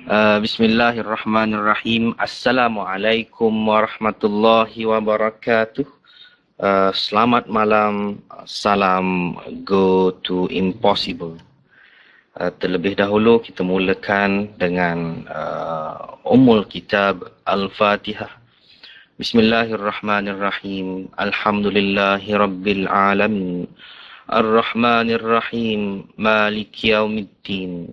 Bismillahirrahmanirrahim. Assalamualaikum warahmatullahi wabarakatuh. Selamat malam. Salam Go to Impossible. Terlebih dahulu kita mulakan dengan Ummul Kitab Al-Fatihah. Bismillahirrahmanirrahim. Alhamdulillahi Rabbil Alamin. Ar-Rahmanirrahim. Maliki Yaumiddin.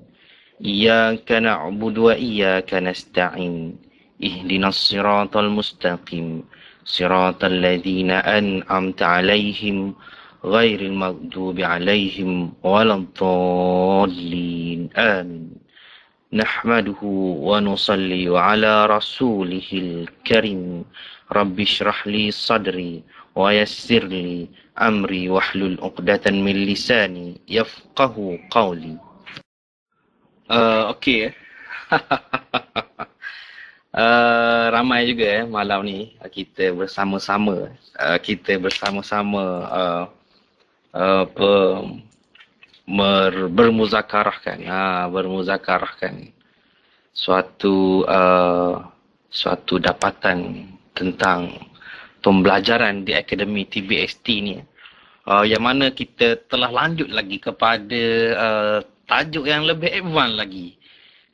Iyyaka na'budu wa iyyaka nasta'in. Ihdinas siratal mustaqim. Siratal ladzina an'amta 'alaihim ghairil maghdubi 'alaihim waladdallin. Amin. Nahmaduhu wa nusalli ala rasulihil karim. Rabbi shrah li sadri wa yassir li amri wahlul 'uqdatan min lisani yafqahu qawli. Okey. Ramai juga malam ni kita bersama-sama bermuzakarahkan suatu dapatan tentang pembelajaran di Akademi TBST ni, yang mana kita telah lanjut lagi kepada tajuk yang lebih advance lagi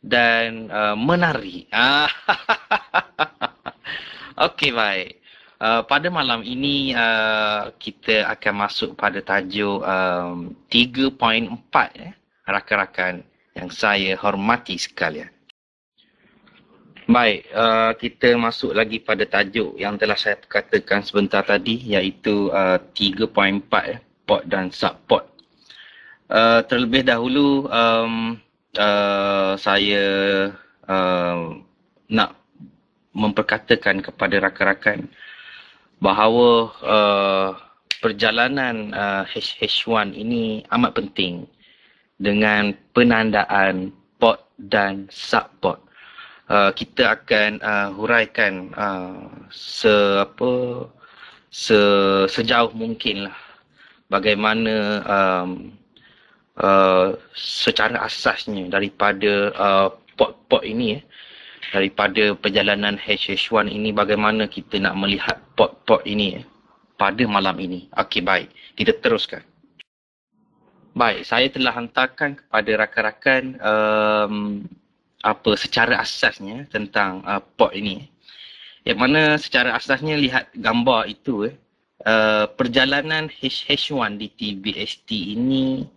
dan menarik. Okey, baik. Pada malam ini kita akan masuk pada tajuk 3.4 rakan-rakan yang saya hormati sekalian. Baik, kita masuk lagi pada tajuk yang telah saya katakan sebentar tadi, iaitu 3.4 pot dan subpot. Terlebih dahulu saya nak memperkatakan kepada rakan-rakan bahawa perjalanan H1 ini amat penting dengan penandaan pot dan subpot. Kita akan huraikan sejauh mungkin lah bagaimana secara asasnya daripada pot ini, daripada perjalanan H1 ini, bagaimana kita nak melihat pot ini pada malam ini. Okey, baik, kita teruskan. Baik, saya telah hantarkan kepada rakan-rakan secara asasnya tentang pot ini, yang mana secara asasnya lihat gambar itu, perjalanan H1 di TBST ini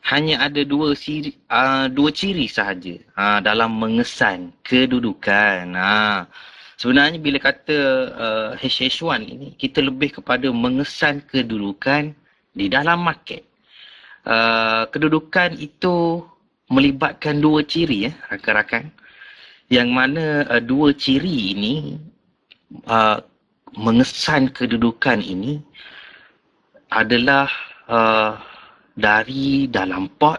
hanya ada dua ciri sahaja dalam mengesan kedudukan. Sebenarnya bila kata H1 ini, kita lebih kepada mengesan kedudukan di dalam market. Kedudukan itu melibatkan dua ciri, rakan-rakan. Yang mana dua ciri ini, mengesan kedudukan ini adalah dari dalam pot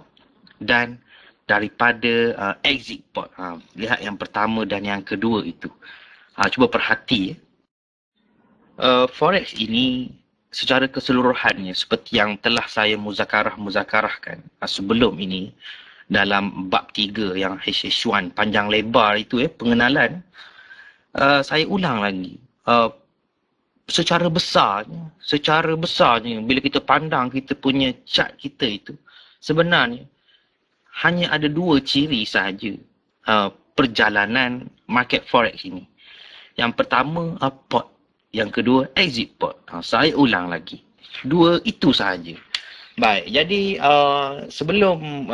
dan daripada exit pot. Lihat yang pertama dan yang kedua itu. Cuba perhati. Forex ini secara keseluruhannya seperti yang telah saya muzakarahkan sebelum ini dalam bab 3 yang H1 panjang lebar itu, pengenalan. Saya ulang lagi. Secara besarnya bila kita pandang kita punya chart kita itu, sebenarnya hanya ada dua ciri sahaja perjalanan market forex ini. Yang pertama pot, yang kedua exit pot. Saya ulang lagi, dua itu sahaja. Baik, jadi sebelum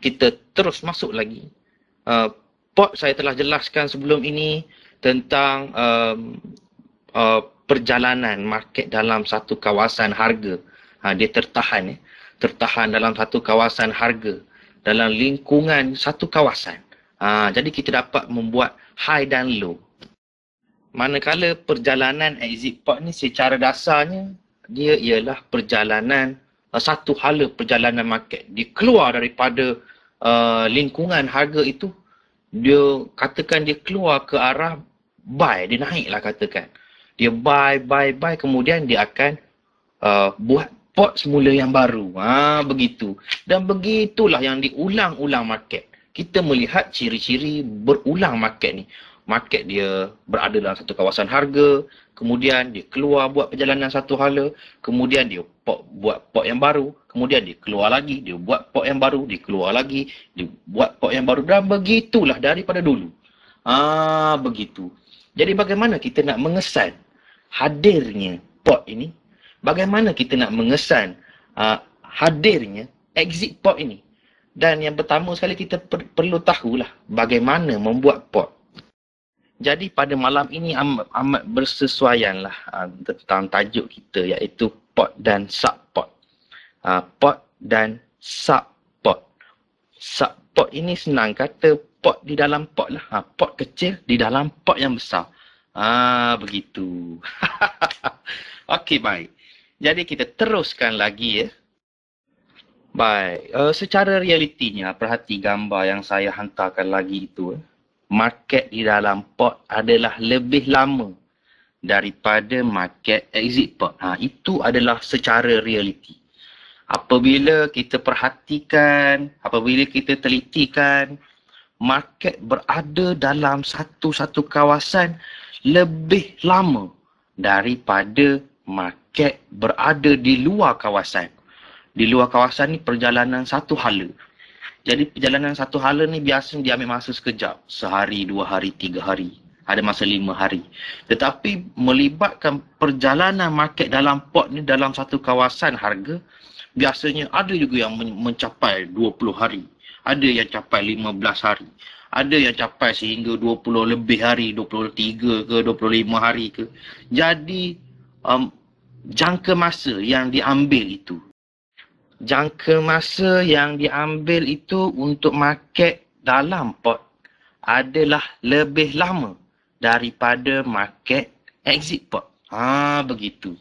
kita terus masuk lagi, pot saya telah jelaskan sebelum ini tentang perjalanan market dalam satu kawasan harga. Dia tertahan dalam satu kawasan harga, dalam lingkungan satu kawasan. Jadi kita dapat membuat high dan low. Manakala perjalanan exit pot ni secara dasarnya dia ialah perjalanan satu hala perjalanan market. Dia keluar daripada lingkungan harga itu, dia katakan dia keluar ke arah buy, dia naiklah katakan. Dia buy, kemudian dia akan buat pot semula yang baru. Begitu. Dan begitulah yang diulang-ulang market. kita melihat ciri-ciri berulang market ni. Market dia berada dalam satu kawasan harga, kemudian dia keluar buat perjalanan satu hala, kemudian dia buat pot yang baru, kemudian dia keluar lagi, dia buat pot yang baru, dia keluar lagi, dia buat pot yang baru, dan begitulah daripada dulu. Begitu. Jadi bagaimana kita nak mengesan hadirnya pot ini? Bagaimana kita nak mengesan hadirnya exit pot ini? Dan yang pertama sekali kita perlu tahulah bagaimana membuat pot. Jadi pada malam ini amat bersesuaianlah tentang tajuk kita, iaitu pot dan sub-pot. Pot dan sub-pot. Sub-pot ini senang kata pot di dalam pot lah. Pot kecil di dalam pot yang besar. Begitu. Okey, baik. Jadi kita teruskan lagi ya. Baik, secara realitinya, perhati gambar yang saya hantarkan lagi itu. Market di dalam pot adalah lebih lama daripada market exit pot. Itu adalah secara realiti. Apabila kita perhatikan, apabila kita telitikan, market berada dalam satu kawasan lebih lama daripada market berada di luar kawasan. Di luar kawasan ni perjalanan satu hala. Jadi perjalanan satu hala ni biasanya dia ambil masa sekejap. Sehari, 2 hari, 3 hari. Ada masa 5 hari. Tetapi melibatkan perjalanan market dalam pot ni dalam satu kawasan harga, biasanya ada juga yang mencapai 20 hari. Ada yang capai 15 hari. Ada yang capai sehingga 20 lebih hari, 23 ke 25 hari ke. Jadi jangka masa yang diambil itu. Jangka masa yang diambil itu untuk market dalam pot adalah lebih lama daripada market exit pot. Begitu.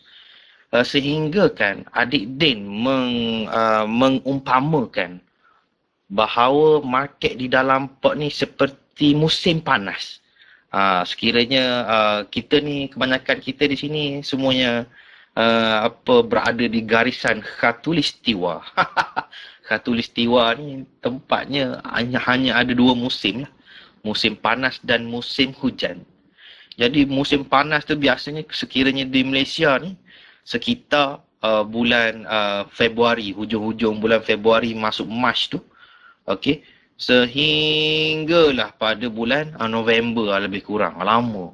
Sehingga kan adik Din mengumpamakan bahawa market di dalam pot ni seperti musim panas. Sekiranya kita ni, kebanyakan kita di sini semuanya berada di garisan khatulistiwa. Khatulistiwa ni tempatnya hanya ada 2 musim lah. Musim panas dan musim hujan. Jadi musim panas tu biasanya sekiranya di Malaysia ni sekitar bulan Februari, hujung-hujung bulan Februari masuk Mac tu. Okey. Sehinggalah pada bulan November lebih kurang, lama.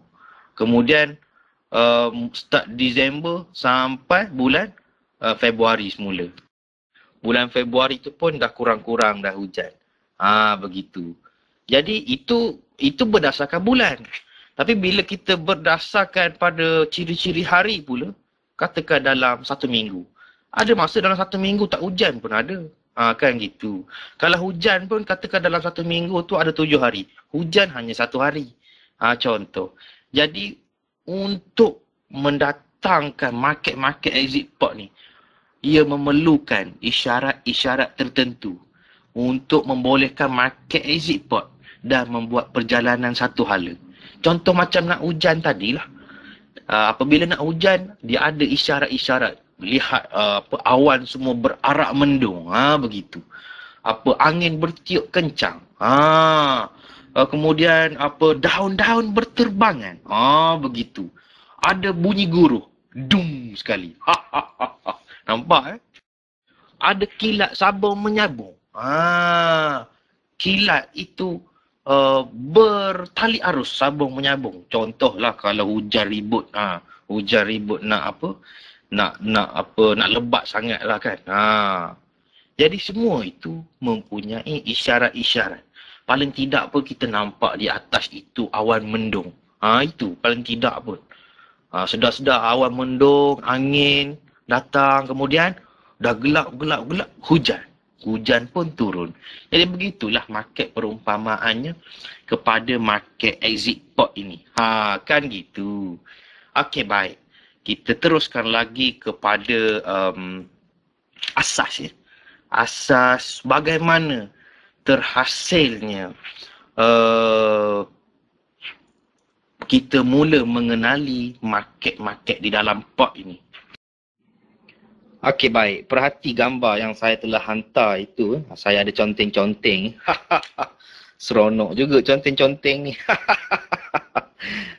Kemudian start Disember sampai bulan Februari semula. Bulan Februari tu pun dah kurang-kurang dah hujan. Begitu. Jadi itu berdasarkan bulan. Tapi bila kita berdasarkan pada ciri-ciri hari pula, katakan dalam 1 minggu. Ada masa dalam 1 minggu tak hujan pun ada. Kan gitu. Kalau hujan pun katakan dalam 1 minggu tu ada 7 hari. Hujan hanya 1 hari. Contoh. Jadi untuk mendatangkan market exit pot ni, ia memerlukan isyarat-isyarat tertentu untuk membolehkan market exit pot dan membuat perjalanan satu hala. Contoh macam nak hujan tadilah. Apabila nak hujan, dia ada isyarat-isyarat. Lihat awan semua berarak mendung. Begitu. Angin bertiup kencang. Kemudian daun-daun berterbangan. Begitu. Ada bunyi guruh. Dum sekali. Nampak Ada kilat sabung menyabung. Kilat itu bertali arus sabung menyabung. Contohlah kalau hujan ribut. Hujan ribut nak lebat sangatlah kan. Jadi semua itu mempunyai isyarat-isyarat. Paling tidak pun kita nampak di atas itu awan mendung. Itu paling tidak pun. Sedar-sedar awan mendung, angin datang, kemudian dah gelap, hujan. Hujan pun turun. Jadi begitulah market perumpamaannya kepada market exit pot ini. Kan gitu. Okey, baik. Kita teruskan lagi kepada asas ya. Asas bagaimana terhasilnya kita mula mengenali market-market di dalam pot ini. Okey, baik. Perhati gambar yang saya telah hantar itu. Saya ada conteng-conteng. Seronok juga conteng-conteng ni.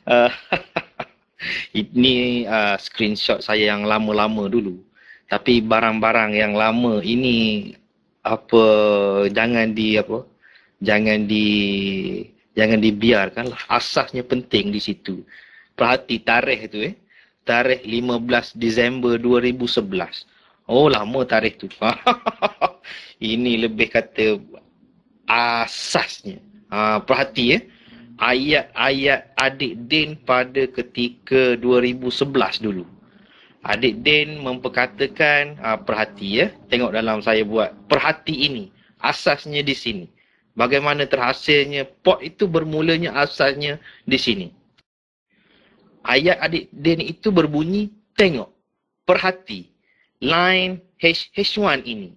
Uh, Ini screenshot saya yang lama-lama dulu. Tapi barang-barang yang lama ini apa jangan dibiarkan lah. Asasnya penting di situ. Perhati tarikh tu Tarikh 15 Disember 2011. Oh, lama tarikh tu. Ini lebih kata asasnya. Perhati ayat-ayat Adik Din pada ketika 2011 dulu. Adik Din memperkatakan, perhati tengok dalam saya buat. Perhati ini, asasnya di sini. Bagaimana terhasilnya pot itu bermulanya asasnya di sini. Ayat Adik Din itu berbunyi, tengok, perhati, line H1 ini.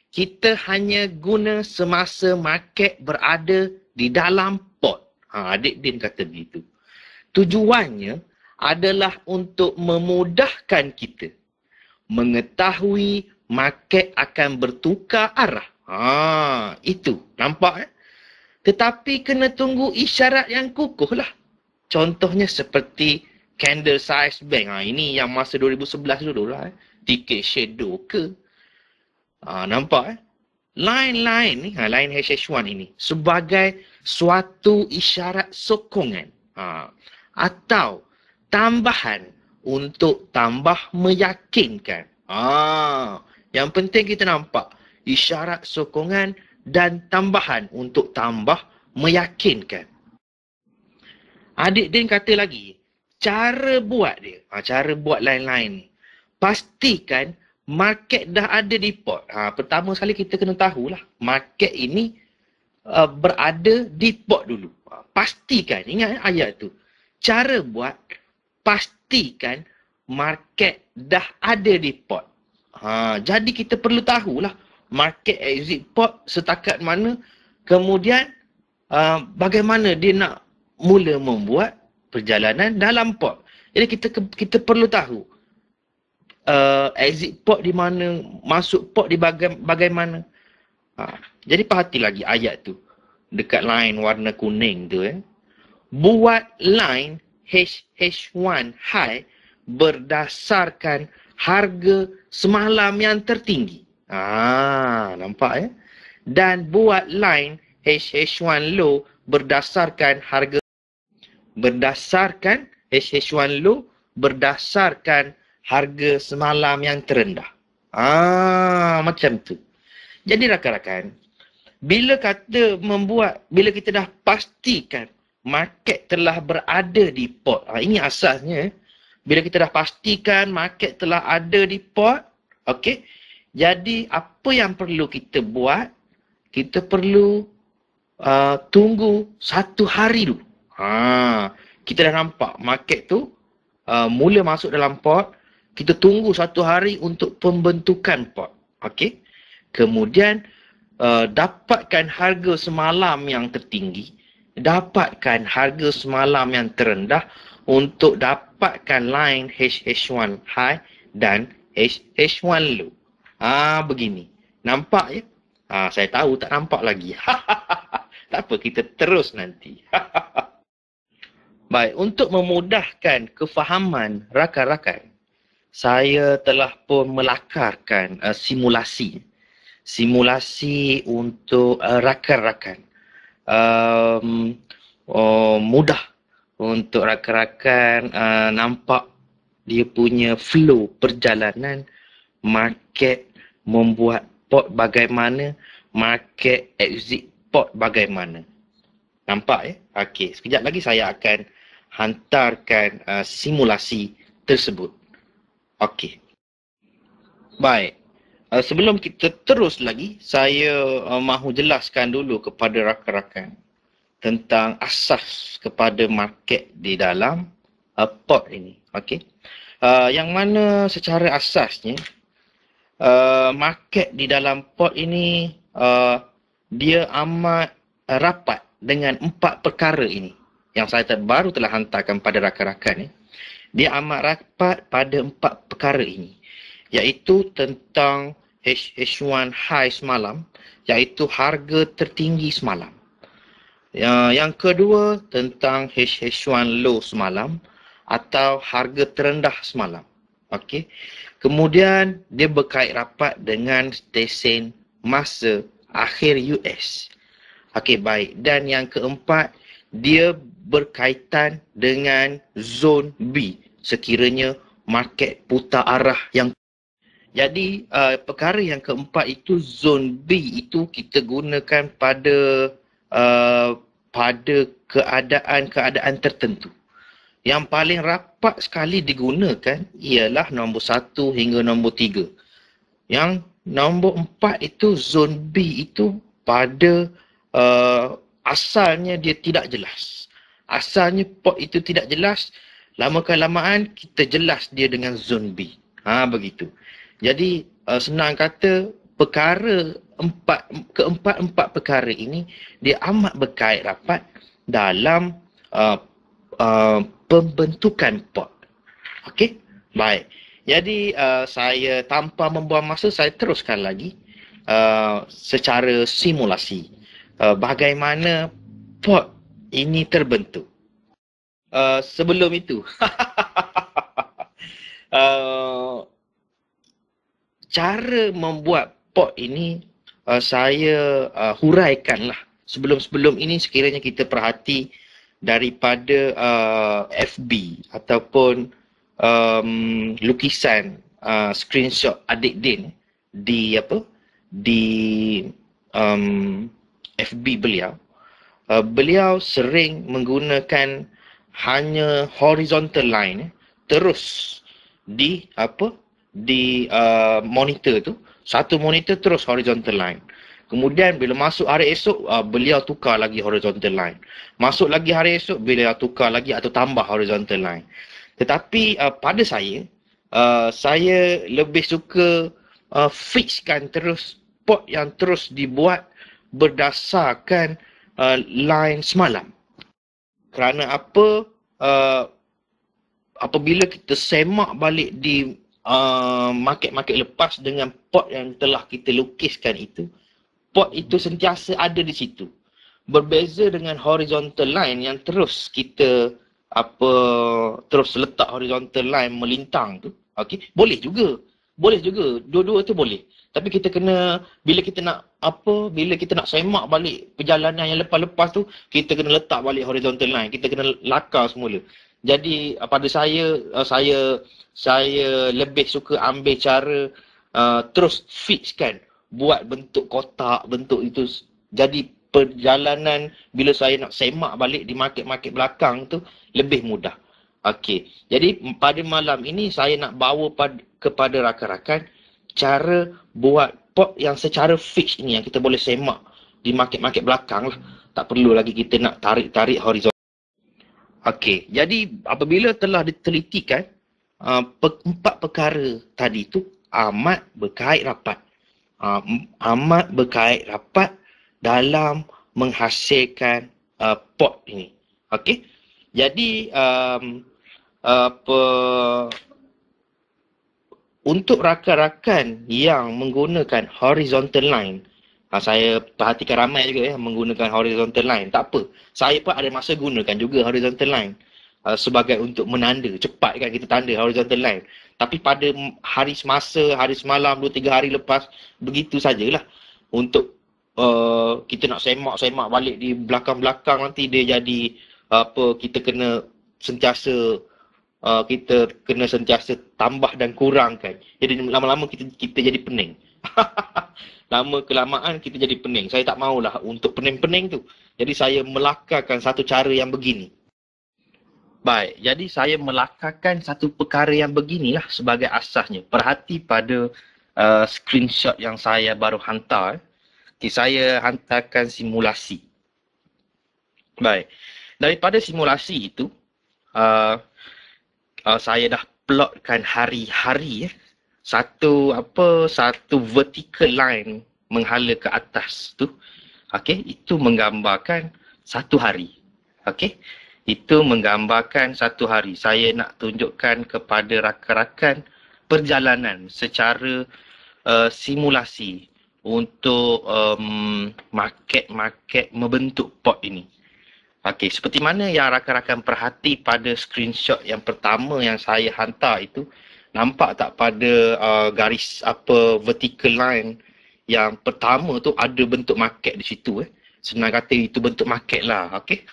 Kita hanya guna semasa market berada di dalam pot. Adik Din kata begitu. Tujuannya adalah untuk memudahkan kita mengetahui market akan bertukar arah. Itu. Nampak Tetapi kena tunggu isyarat yang kukuh lah. Contohnya seperti candle size bank. Ini yang masa 2011 dulu lah. Ticket shadow ke. Nampak Line-line ni, line HH1 ini sebagai suatu isyarat sokongan atau tambahan untuk tambah meyakinkan. Yang penting kita nampak isyarat sokongan dan tambahan untuk tambah meyakinkan. Adik Din kata lagi, cara buat line-line ni, pastikan market dah ada di pot. Pertama sekali kita kena tahulah market ini berada di pot dulu. Pastikan, ingat ayat tu. Cara buat, pastikan market dah ada di pot. Jadi kita perlu tahulah market exit pot setakat mana, kemudian bagaimana dia nak mula membuat perjalanan dalam pot. Jadi kita perlu tahu exit pot di mana, masuk pot di bagaimana. Jadi perhati lagi ayat tu. Dekat line warna kuning tu. Buat line H1 high berdasarkan harga semalam yang tertinggi. Nampak Dan buat line H1 low berdasarkan harga semalam yang terendah. Macam tu. Jadi rakan-rakan, bila kita dah pastikan market telah berada di pot. Ini asasnya. Bila kita dah pastikan market telah ada di pot, okey. Jadi apa yang perlu kita buat? Kita perlu tunggu 1 hari dulu. Kita dah nampak market tu mula masuk dalam pot. Kita tunggu 1 hari untuk pembentukan pot. Okey. Kemudian dapatkan harga semalam yang tertinggi, dapatkan harga semalam yang terendah untuk dapatkan line HH1 high dan HH1 low. Begini. Nampak saya tahu tak nampak lagi. Tak apa, kita terus nanti. Baik, untuk memudahkan kefahaman rakan-rakan, saya telah pun melakarkan simulasi untuk rakan-rakan. Mudah untuk rakan-rakan nampak dia punya flow perjalanan market membuat pot bagaimana, market exit pot bagaimana. Nampak Okey, sekejap lagi saya akan hantarkan simulasi tersebut. Okey. Baik. Sebelum kita terus lagi, saya mahu jelaskan dulu kepada rakan-rakan tentang asas kepada market di dalam pot ini. Okey. Yang mana secara asasnya market di dalam pot ini dia amat rapat dengan 4 perkara ini yang saya baru telah hantarkan pada rakan-rakan. Dia amat rapat pada 4 perkara ini. iaitu tentang H1 high semalam, iaitu harga tertinggi semalam. Yang kedua tentang H1 low semalam atau harga terendah semalam. Okey. Kemudian dia berkait rapat dengan stesen masa akhir US. Okey, baik. Dan yang keempat, dia berkaitan dengan zon B sekiranya market putar arah yang. Jadi perkara yang keempat itu, zon B itu kita gunakan pada keadaan-keadaan tertentu. Yang paling rapat sekali digunakan ialah nombor 1 hingga nombor 3. Yang nombor 4 itu, zon B itu pada asalnya dia tidak jelas. Asalnya pot itu tidak jelas, lama-kelamaan kita jelas dia dengan zon B. Begitu. Jadi senang kata, keempat perkara ini dia amat berkait rapat dalam pembentukan pot. Okey? Baik. Jadi saya tanpa membuang masa, saya teruskan lagi secara simulasi bagaimana pot ini terbentuk. Sebelum itu cara membuat pot ini saya huraikanlah. Sebelum ini sekiranya kita perhati daripada FB ataupun lukisan screenshot adik Din di FB beliau. Beliau sering menggunakan hanya horizontal line terus di monitor tu, satu monitor terus horizontal line. Kemudian bila masuk hari esok, beliau tukar lagi horizontal line. Masuk lagi hari esok, beliau tukar lagi atau tambah horizontal line. Tetapi pada saya lebih suka fixkan terus pot yang terus dibuat berdasarkan line semalam. Kerana apa? Apabila kita semak balik di market-market lepas dengan pot yang telah kita lukiskan itu, pot itu sentiasa ada di situ. Berbeza dengan horizontal line yang terus kita terus letak horizontal line melintang tu. Okey, boleh juga. Dua-dua tu boleh. Tapi kita kena, bila kita nak semak balik perjalanan yang lepas-lepas tu, kita kena letak balik horizontal line. Kita kena lakar semula. Jadi pada saya lebih suka ambil cara terus fixkan, buat bentuk kotak, bentuk itu. Jadi perjalanan bila saya nak semak balik di market-market belakang tu lebih mudah. Okey. Jadi pada malam ini saya nak bawa kepada rakan-rakan cara buat pot yang secara fix ini, yang kita boleh semak di market-market belakang lah. Tak perlu lagi kita nak tarik-tarik horizontal. Okey, jadi apabila telah ditelitikan, empat perkara tadi tu amat berkait rapat. Amat berkait rapat dalam menghasilkan pot ini. Okey. Jadi untuk rakan-rakan yang menggunakan horizontal line, saya perhatikan ramai juga menggunakan horizontal line. Tak apa, saya pun ada masa gunakan juga horizontal line sebagai untuk menanda. Cepat kan kita tanda horizontal line. Tapi pada hari semasa, hari semalam, 2-3 hari lepas, begitu sajalah. Untuk kita nak semak balik di belakang-belakang, nanti dia jadi kita kena sentiasa tambah dan kurangkan. Jadi lama-lama kita jadi pening. Lama kelamaan kita jadi pening. Saya tak maulah untuk pening-pening tu. Jadi saya melakarkan satu cara yang begini. Baik, jadi saya melakarkan satu perkara yang beginilah sebagai asasnya. Perhati pada screenshot yang saya baru hantar. Saya hantarkan simulasi. Baik, daripada simulasi itu, saya dah plotkan hari-hari satu vertical line menghala ke atas tu. Okey, itu menggambarkan satu hari. Okey, itu menggambarkan satu hari. Saya nak tunjukkan kepada rakan-rakan perjalanan secara simulasi untuk market membentuk pot ini. Okey, seperti mana yang rakan-rakan perhati pada screenshot yang pertama yang saya hantar itu, nampak tak pada garis vertical line yang pertama tu ada bentuk market di situ. Senang kata itu bentuk market lah, okey.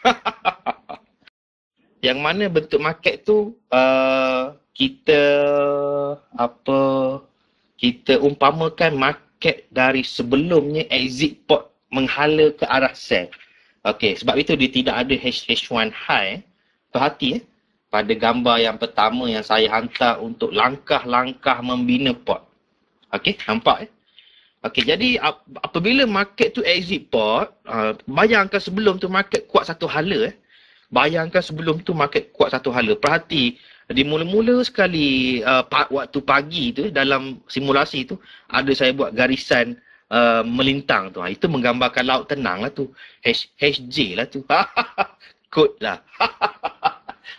Yang mana bentuk market tu kita umpamakan market dari sebelumnya exit port menghala ke arah sell. Okey, sebab itu dia tidak ada H1 high. Perhati pada gambar yang pertama yang saya hantar untuk langkah-langkah membina port. Okey, nampak Okey, jadi apabila market tu exit port, bayangkan sebelum tu market kuat satu hala. Bayangkan sebelum tu market kuat satu hala. Perhati, di mula-mula sekali waktu pagi tu dalam simulasi tu, ada saya buat garisan melintang tu. Itu menggambarkan laut tenang lah tu. HJ lah tu. Kod lah.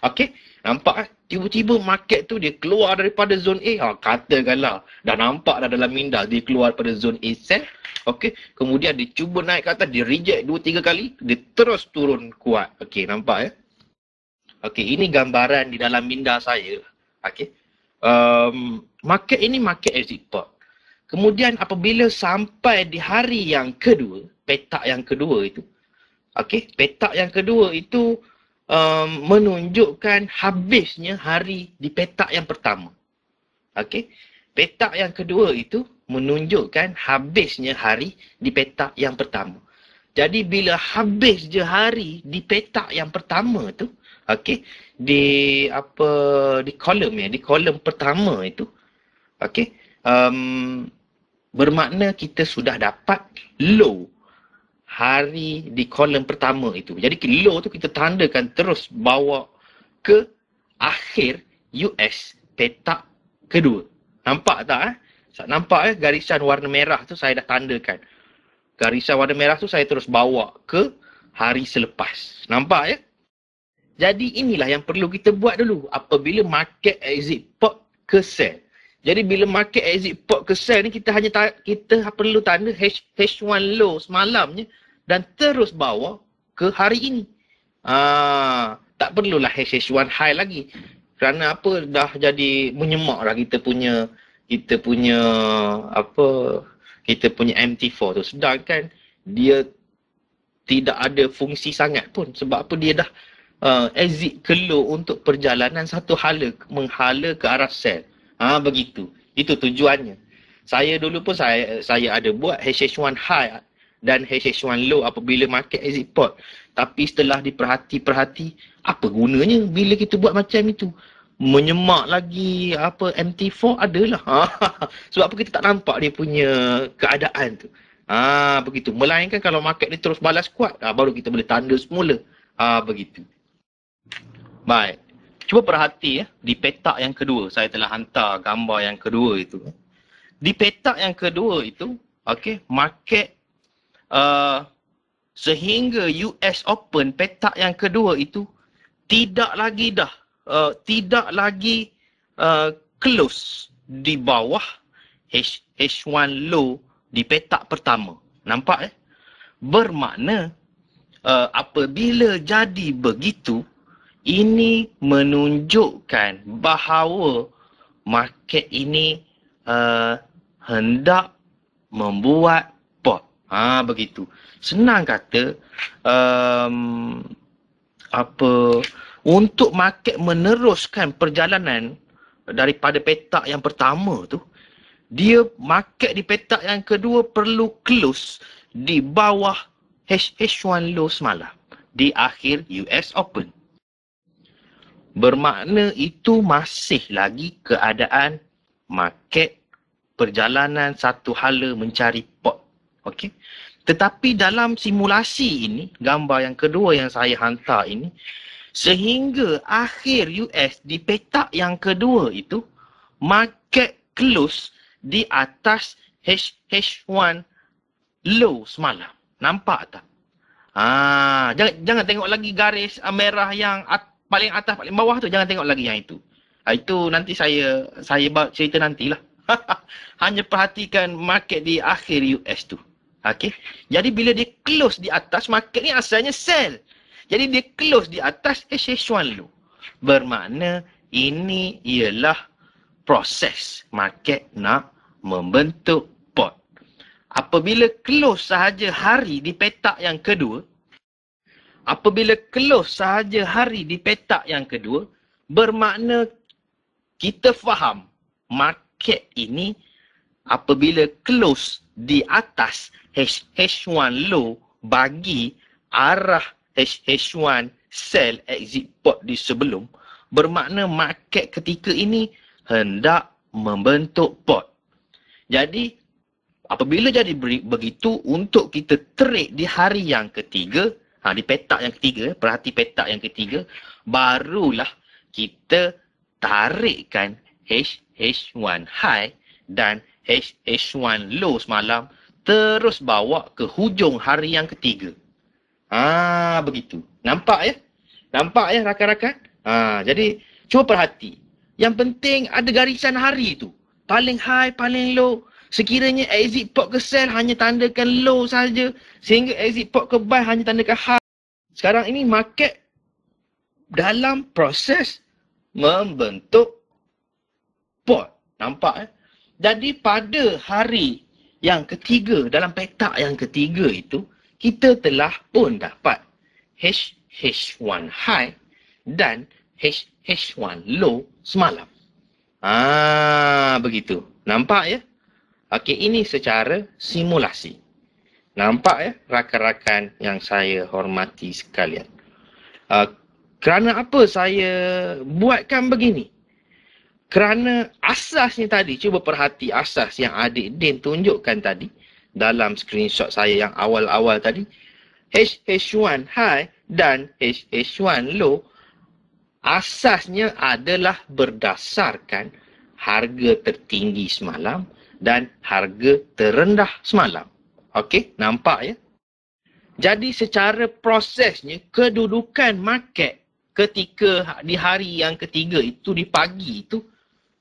Okey, nampak tiba-tiba market tu dia keluar daripada zone A. Katakanlah dah nampak dah dalam minda dia keluar daripada zone A sell. Okey, kemudian dia cuba naik ke atas, dia reject 2-3 kali, dia terus turun kuat. Okey, nampak Okey, ini gambaran di dalam minda saya. Okey. Market ini market exit port. Kemudian apabila sampai di hari yang kedua, petak yang kedua itu, okey, petak yang kedua itu menunjukkan habisnya hari di petak yang pertama. Okey, petak yang kedua itu menunjukkan habisnya hari di petak yang pertama. Jadi bila habis je hari di petak yang pertama tu, okey, di kolom pertama itu, okey, bermakna kita sudah dapat low hari di kolom pertama itu. Jadi low tu kita tandakan terus bawa ke akhir US petak kedua. Nampak tak Nampak garisan warna merah tu saya dah tandakan. Garisan warna merah tu saya terus bawa ke hari selepas. Nampak Jadi inilah yang perlu kita buat dulu apabila market exit port ke sell. Jadi bila market exit port ke sell ni kita perlu tanda H1 low semalamnya dan terus bawa ke hari ini. Tak perlulah H1 high lagi. Kerana dah jadi menyemak dah kita punya MT4 tu. Sedangkan dia tidak ada fungsi sangat pun. Sebab dia dah exit ke low untuk perjalanan satu hala menghala ke arah sell. Begitu. Itu tujuannya. Saya dulu pun saya ada buat HH1 high dan HH1 low apabila market exit port. Tapi setelah diperhati, apa gunanya bila kita buat macam itu? Menyemak lagi MT4 adalah. Sebab apa kita tak nampak dia punya keadaan tu. Begitu. Melainkan kalau market ni terus balas kuat, baru kita boleh tanda semula. Begitu. Baik. Cuba perhati di petak yang kedua. Saya telah hantar gambar yang kedua itu. Di petak yang kedua itu, okey, market sehingga US Open petak yang kedua itu tidak lagi close di bawah H1 low di petak pertama. Nampak Bermakna apabila jadi begitu, ini menunjukkan bahawa market ini hendak membuat pot. Begitu. Senang kata, untuk market meneruskan perjalanan daripada petak yang pertama tu, market di petak yang kedua perlu close di bawah H1 low semalam di akhir US Open. Bermakna itu masih lagi keadaan market perjalanan satu hala mencari pot. Okey. Tetapi dalam simulasi ini, gambar yang kedua yang saya hantar ini, sehingga akhir US di petak yang kedua itu, market close di atas H1 low semalam. Nampak tak? Jangan tengok lagi garis merah yang paling atas, paling bawah tu. Jangan tengok lagi yang itu. Itu nanti saya bawa cerita nantilah. Hanya perhatikan market di akhir US tu. Okey. Jadi bila dia close di atas, market ni asalnya sell. Jadi dia close di atas HH1 low. Bermakna ini ialah proses market nak membentuk pot. Apabila close sahaja hari di petak yang kedua, bermakna kita faham market ini apabila close di atas HH1 low bagi arah HH1 sell exit pot di sebelum, bermakna market ketika ini hendak membentuk pot. Jadi apabila jadi begitu, untuk kita trade di hari yang ketiga, di petak yang ketiga, perhati petak yang ketiga, barulah kita tarikkan HH1 high dan HH1 low semalam, terus bawa ke hujung hari yang ketiga. Begitu. Nampak ya rakan-rakan? Jadi cuba perhati. Yang penting ada garisan hari tu. Paling high, paling low. Sekiranya exit pot ke sell hanya tandakan low saja. Sehingga exit pot ke buy hanya tandakan high. Sekarang ini market dalam proses membentuk pot. Nampak? Jadi pada hari yang ketiga, dalam petak yang ketiga itu, kita telah pun dapat HH1 high dan HH1 low semalam. Begitu. Nampak ya? Okey, ini secara simulasi. Nampak ya, rakan-rakan yang saya hormati sekalian. Kerana apa saya buatkan begini? Kerana asasnya tadi, cuba perhati asas yang adik Din tunjukkan tadi dalam screenshot saya yang awal-awal tadi. HH1 high dan HH1 low asasnya adalah berdasarkan harga tertinggi semalam dan harga terendah semalam. Okey, nampak ya? Jadi secara prosesnya, kedudukan market ketika di hari yang ketiga itu, di pagi itu,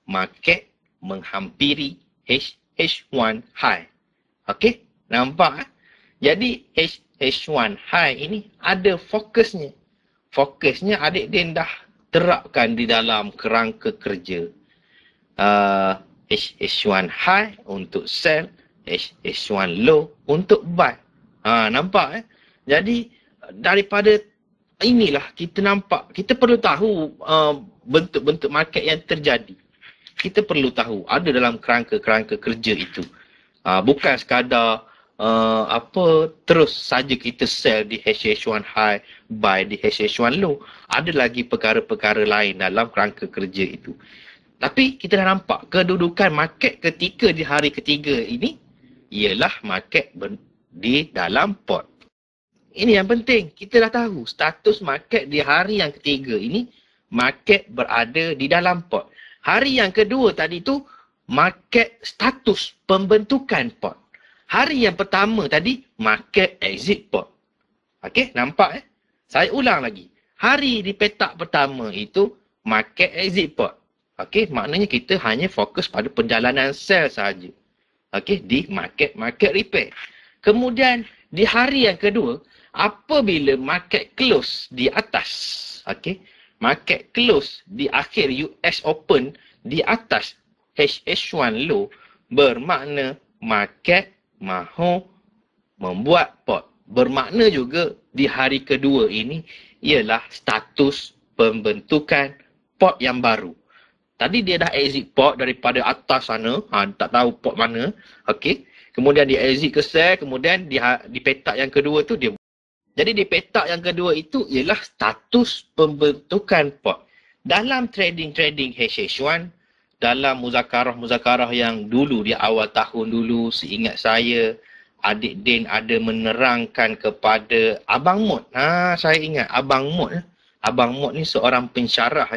market menghampiri HH1 high. Okey, nampak? Jadi HH1 high ini ada fokusnya. Fokusnya adik Din dah terapkan di dalam kerangka kerja. HH1 high untuk sell, HH1 low untuk buy. Nampak? Jadi daripada inilah kita nampak, kita perlu tahu bentuk-bentuk market yang terjadi. Kita perlu tahu ada dalam kerangka-kerangka kerja itu. Bukan sekadar terus saja kita sell di HH1 high, buy di HH1 low. Ada lagi perkara-perkara lain dalam kerangka kerja itu. Tapi kita dah nampak kedudukan market ketika di hari ketiga ini ialah market di dalam pot. Ini yang penting. Kita dah tahu status market di hari yang ketiga ini, market berada di dalam pot. Hari yang kedua tadi tu, market status pembentukan pot. Hari yang pertama tadi, market exit pot. Okey, nampak Saya ulang lagi. Hari di petak pertama itu, market exit pot. Okey, maknanya kita hanya fokus pada perjalanan sell sahaja. Okey, di market repair. Kemudian, di hari yang kedua, apabila market close di atas, okey, market close di akhir US Open di atas HH1 low, bermakna market mahu membuat pot. Bermakna juga di hari kedua ini ialah status pembentukan pot yang baru. Tadi dia dah exit pot daripada atas sana, tak tahu pot mana, okey. Kemudian dia exit ke sell, kemudian di petak yang kedua tu dia. Jadi di petak yang kedua itu ialah status pembentukan pot. Dalam trading HH1, dalam muzakarah yang dulu di awal tahun dulu, seingat saya, adik Din ada menerangkan kepada Abang Mot. Saya ingat Abang Mot. Abang Mot ni seorang pensyarah.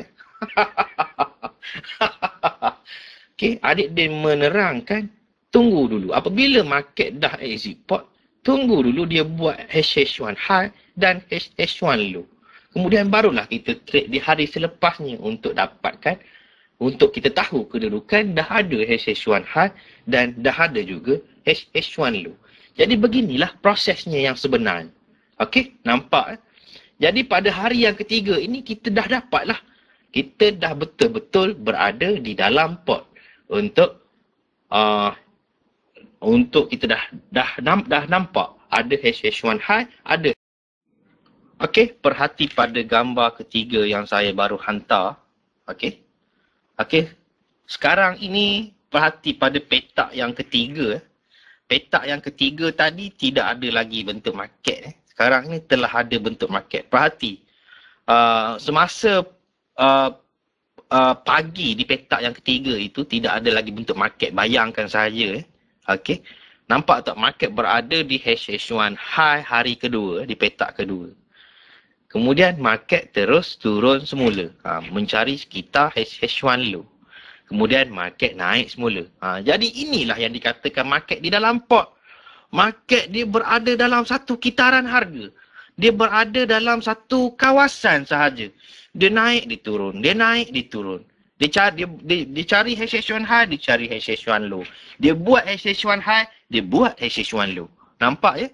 Okey, adik Din menerangkan, tunggu dulu. Apabila market dah exit pot, tunggu dulu dia buat HH1 high dan HH1 low. Kemudian barulah kita trade di hari selepasnya untuk dapatkan untuk kita tahu kedudukan dah ada HH1 high dan dah ada juga HH1 low. Jadi beginilah prosesnya yang sebenar. Okey, nampak? Jadi pada hari yang ketiga ini kita dah dapatlah. Kita dah betul-betul berada di dalam pot untuk kita dah nampak ada HH1 high, ada. Okey, perhati pada gambar ketiga yang saya baru hantar. Okey. Okey. Sekarang ini perhati pada petak yang ketiga. Petak yang ketiga tadi tidak ada lagi bentuk market. Sekarang ni telah ada bentuk market. Perhati. Semasa pagi di petak yang ketiga itu tidak ada lagi bentuk market. Bayangkan saja. Okey. Nampak tak market berada di HH1 high hari kedua, di petak kedua. Kemudian market terus turun semula. Mencari sekitar HH1 low. Kemudian market naik semula. Jadi inilah yang dikatakan market di dalam pot. Market dia berada dalam satu kitaran harga. Dia berada dalam satu kawasan sahaja. Dia naik, dia turun. Dia naik, dia turun. Dia cari HH1 high, dia cari HH1 low. Dia buat HH1 high, dia buat HH1 low. Nampak ya?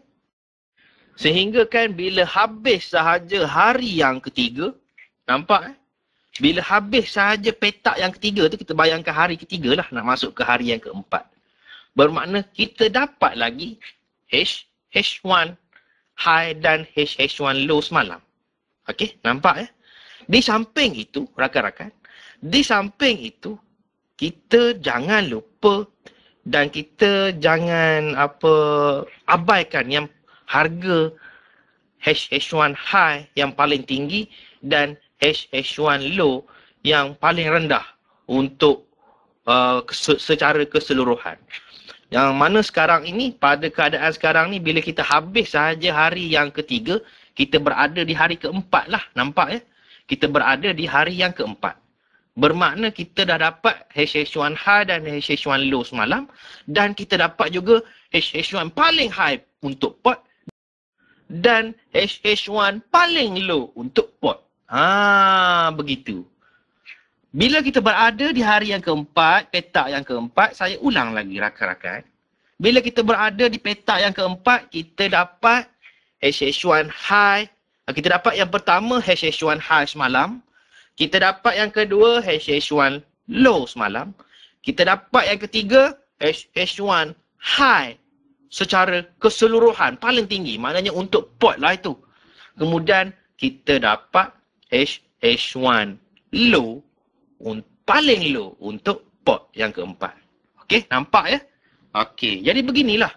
Sehingga kan bila habis sahaja hari yang ketiga, nampak bila habis sahaja petak yang ketiga tu, kita bayangkan hari ketiga lah nak masuk ke hari yang keempat. Bermakna kita dapat lagi H1 high dan HH1 low semalam. Okey, nampak ya? Di samping itu, rakan-rakan, di samping itu, kita jangan lupa dan kita jangan abaikan yang harga HH1 high yang paling tinggi dan HH1 low yang paling rendah untuk secara keseluruhan. Yang mana sekarang ini, pada keadaan sekarang ni, bila kita habis sahaja hari yang ketiga, kita berada di hari keempat lah. Nampak ya? Kita berada di hari yang keempat. Bermakna kita dah dapat HH1 high dan HH1 low semalam. Dan kita dapat juga HH1 paling high untuk pot dan HH1 paling low untuk pot. Begitu. Bila kita berada di hari yang keempat, petak yang keempat, saya ulang lagi rakan-rakan. Bila kita berada di petak yang keempat, kita dapat HH1 high. Kita dapat yang pertama HH1 high semalam. Kita dapat yang kedua HH1 low semalam. Kita dapat yang ketiga HH1 high secara keseluruhan paling tinggi. Maknanya untuk pot lah itu. Kemudian kita dapat HH1 low, paling low untuk pot yang keempat. Okey, nampak ya? Okey, jadi beginilah.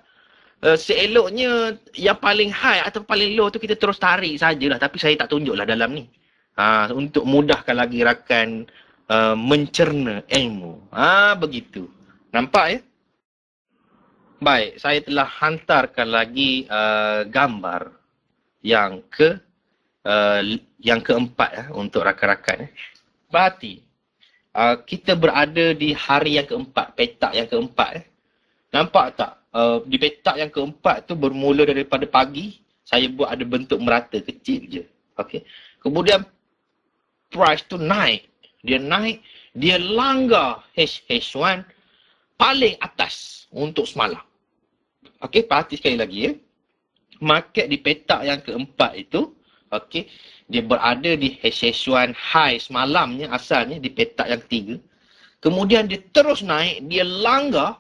Seeloknya yang paling high atau paling low tu kita terus tarik sajalah. Tapi saya tak tunjuklah dalam ni. Untuk mudahkan lagi rakan mencerna ilmu. Begitu. Nampak ya? Baik, saya telah hantarkan lagi gambar yang keempat untuk rakan-rakan. Perhati. Kita berada di hari yang keempat, petak yang keempat. Nampak tak? Di petak yang keempat tu bermula daripada pagi, saya buat ada bentuk merata kecil je. Okay. Kemudian price tu naik. Dia naik, dia langgar HH1 paling atas untuk semalam. Okey, perhati sekali lagi ya. Market di petak yang keempat itu, okey, dia berada di HH1 high semalamnya asalnya di petak yang ketiga. Kemudian dia terus naik, dia langgar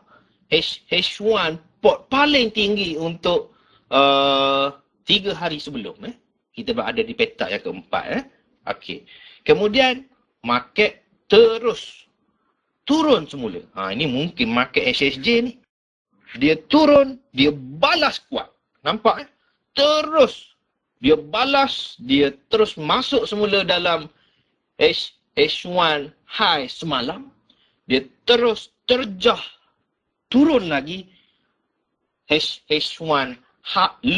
HH1 pot paling tinggi untuk 3 hari sebelum. Kita berada di petak yang keempat. Okey. Kemudian market terus turun semula. Ini mungkin market SSJ ni. Dia turun, dia balas kuat. Nampak? Terus dia balas, dia terus masuk semula dalam H1 high semalam. Dia terus terjah turun lagi H1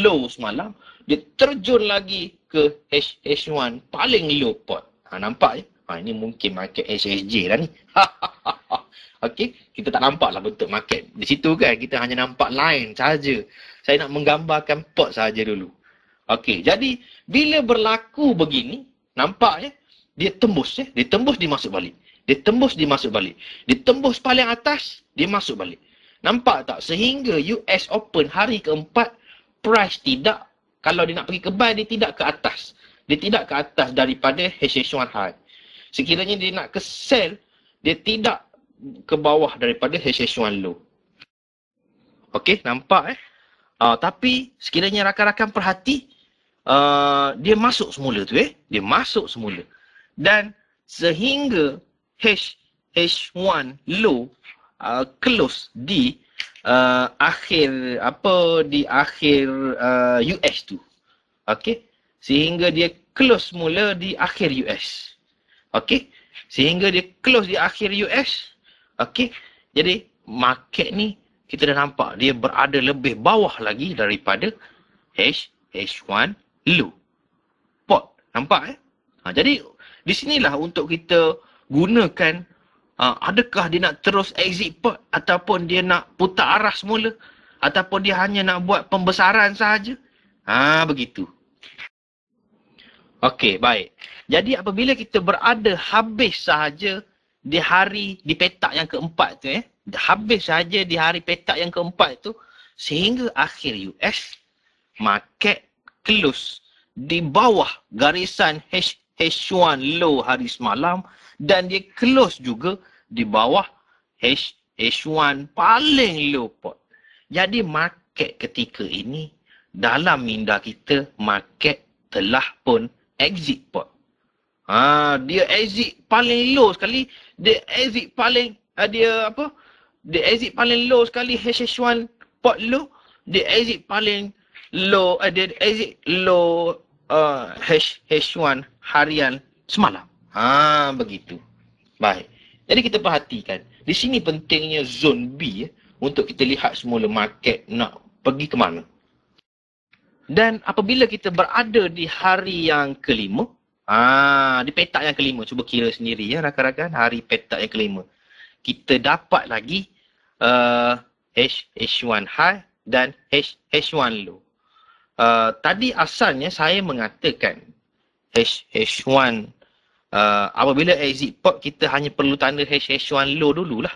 low semalam. Dia terjun lagi ke H1 paling low pot. Nampak ya? Ini mungkin market SSJ dah ni. Okey, kita tak nampak lah bentuk market. Di situ kan kita hanya nampak line saja. Saya nak menggambarkan pot saja dulu. Okey, jadi bila berlaku begini, nampak ya? Dia tembus, dia masuk balik. Dia tembus, dia masuk balik. Dia tembus paling atas, dia masuk balik. Nampak tak? Sehingga US Open hari keempat, price tidak, kalau dia nak pergi ke buy, dia tidak ke atas. Dia tidak ke atas daripada HH1 high. Sekiranya dia nak ke sell, dia tidak ke bawah daripada HH1 low. Okey, nampak tapi sekiranya rakan-rakan perhati, dia masuk semula tu Dia masuk semula. Dan sehingga H1 low close di akhir US tu. Okey. Sehingga dia close semula di akhir US. Okey. Sehingga dia close di akhir US. Okey. Jadi market ni kita dah nampak dia berada lebih bawah lagi daripada H1 low. Pot. Nampak jadi di sinilah untuk kita gunakan adakah dia nak terus exit pot ataupun dia nak putar arah semula ataupun dia hanya nak buat pembesaran sahaja. Begitu. Okey, baik. Jadi apabila kita berada habis sahaja di petak yang keempat tu habis saja di hari petak yang keempat tu sehingga akhir US, market close di bawah garisan H1 low hari semalam dan dia close juga di bawah H1 paling low pot. Jadi market ketika ini dalam minda kita, market telah pun exit pot. Dia exit paling low sekali, dia exit paling dia exit paling low sekali HH1 pot low, dia exit paling low, dia exit low H1 harian semalam. Begitu. Baik. Jadi kita perhatikan, di sini pentingnya zone B untuk kita lihat semula market nak pergi ke mana. Dan apabila kita berada di hari yang kelima, di petak yang kelima, cuba kira sendiri rakan-rakan, hari petak yang kelima. Kita dapat lagi H1 high dan H1 low. Tadi asalnya saya mengatakan H1 apabila exit pot kita hanya perlu tanda H1 low dululah.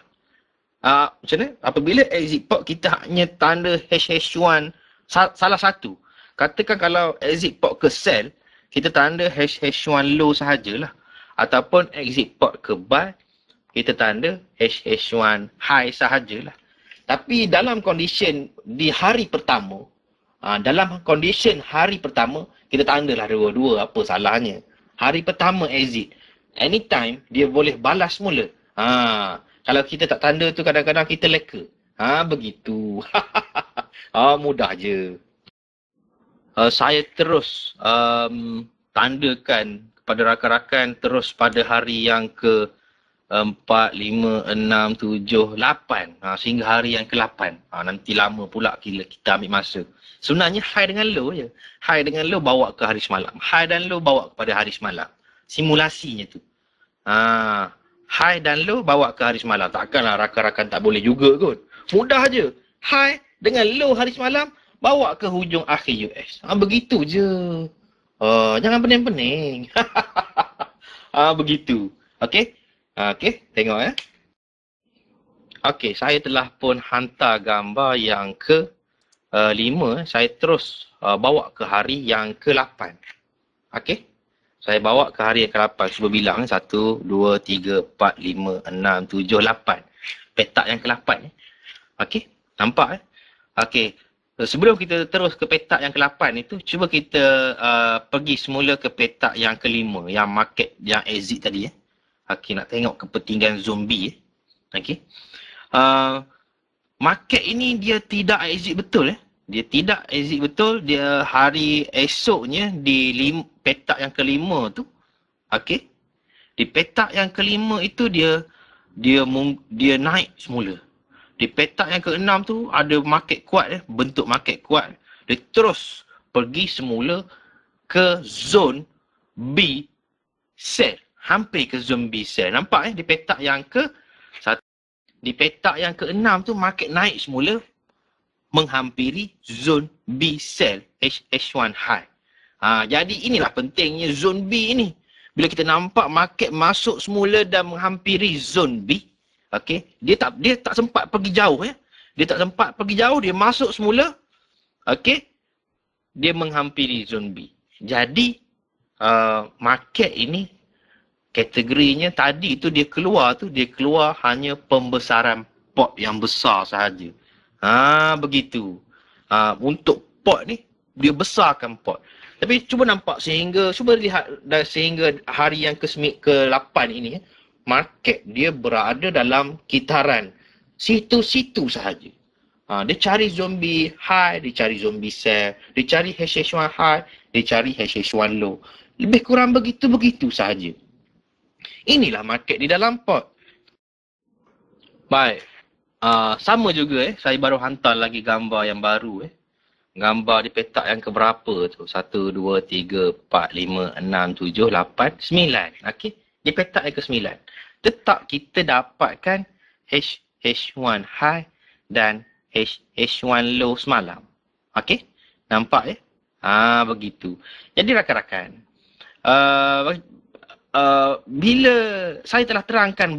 Macam mana? Apabila exit pot kita hanya tanda H1 salah satu. Katakan kalau exit pot ke sell, kita tanda H1 low sahajalah. Ataupun exit pot ke buy, kita tanda H1 high sahajalah. Tapi dalam condition di hari pertama, kita tandalah dua-dua, apa salahnya. Hari pertama exit, anytime dia boleh balas semula. Kalau kita tak tanda tu kadang-kadang kita leka. Begitu. Mudah je. Saya terus tandakan kepada rakan-rakan terus pada hari yang ke 4, 5, 6, 7, 8 sehingga hari yang ke-8. Nanti lama pula kita ambil masa. Sebenarnya high dengan low je. High dengan low bawa ke hari semalam. High dan low bawa kepada hari semalam. Simulasinya tu. High dan low bawa ke hari semalam. Takkanlah rakan-rakan tak boleh juga kot. Mudah je. High dengan low hari semalam bawa ke hujung akhir US. Begitu je. Jangan pening-pening. Begitu. Okey? Okey, tengok Okey, saya telah pun hantar gambar yang ke-5. Saya terus bawa ke hari yang ke-8. Okey? Saya bawa ke hari yang ke-8. Cuba bilang 1, 2, 3, 4, 5, 6, 7, 8. Petak yang ke-8. Okey? Nampak Okey. Sebelum kita terus ke petak yang ke-8 itu, cuba kita pergi semula ke petak yang ke-5. Yang market, yang exit tadi Okey, nak tengok kepentingan zombie Okey. Market ini dia tidak exit betul Dia tidak exit betul. Dia hari esoknya di petak yang ke-5 tu. Okey. Di petak yang ke-5 itu dia naik semula. Di petak yang ke-6 tu ada market kuat bentuk market kuat. Dia terus pergi semula ke zone B sell. Hampir ke zone B sell. Nampak di petak yang di petak yang ke-6 tu market naik semula menghampiri zone B sell H1 high. Jadi inilah pentingnya zone B ini. Bila kita nampak market masuk semula dan menghampiri zone B, okey, dia tak sempat pergi jauh ya. Dia tak sempat pergi jauh, dia masuk semula, okey, dia menghampiri zone B. Jadi market ini kategorinya tadi tu dia keluar hanya pembesaran pot yang besar sahaja. Begitu. Untuk pot ni dia besarkan pot. Tapi cuba nampak cuba lihat sehingga hari yang ke-8 ini, market dia berada dalam kitaran situ-situ sahaja. Dia cari zombie high, dia cari zombie sell, dia cari HH1 high, dia cari HH1 low. Lebih kurang begitu-begitu sahaja. Inilah market di dalam pot. Baik. Sama juga saya baru hantar lagi gambar yang baru Gambar di petak yang keberapa tu? 1, 2, 3, 4, 5, 6, 7, 8, 9. Okey. Di petak yang ke-9. Tetap kita dapatkan H1 high dan H1 low semalam. Okey. Nampak begitu. Jadi rakan-rakan. Bila saya telah terangkan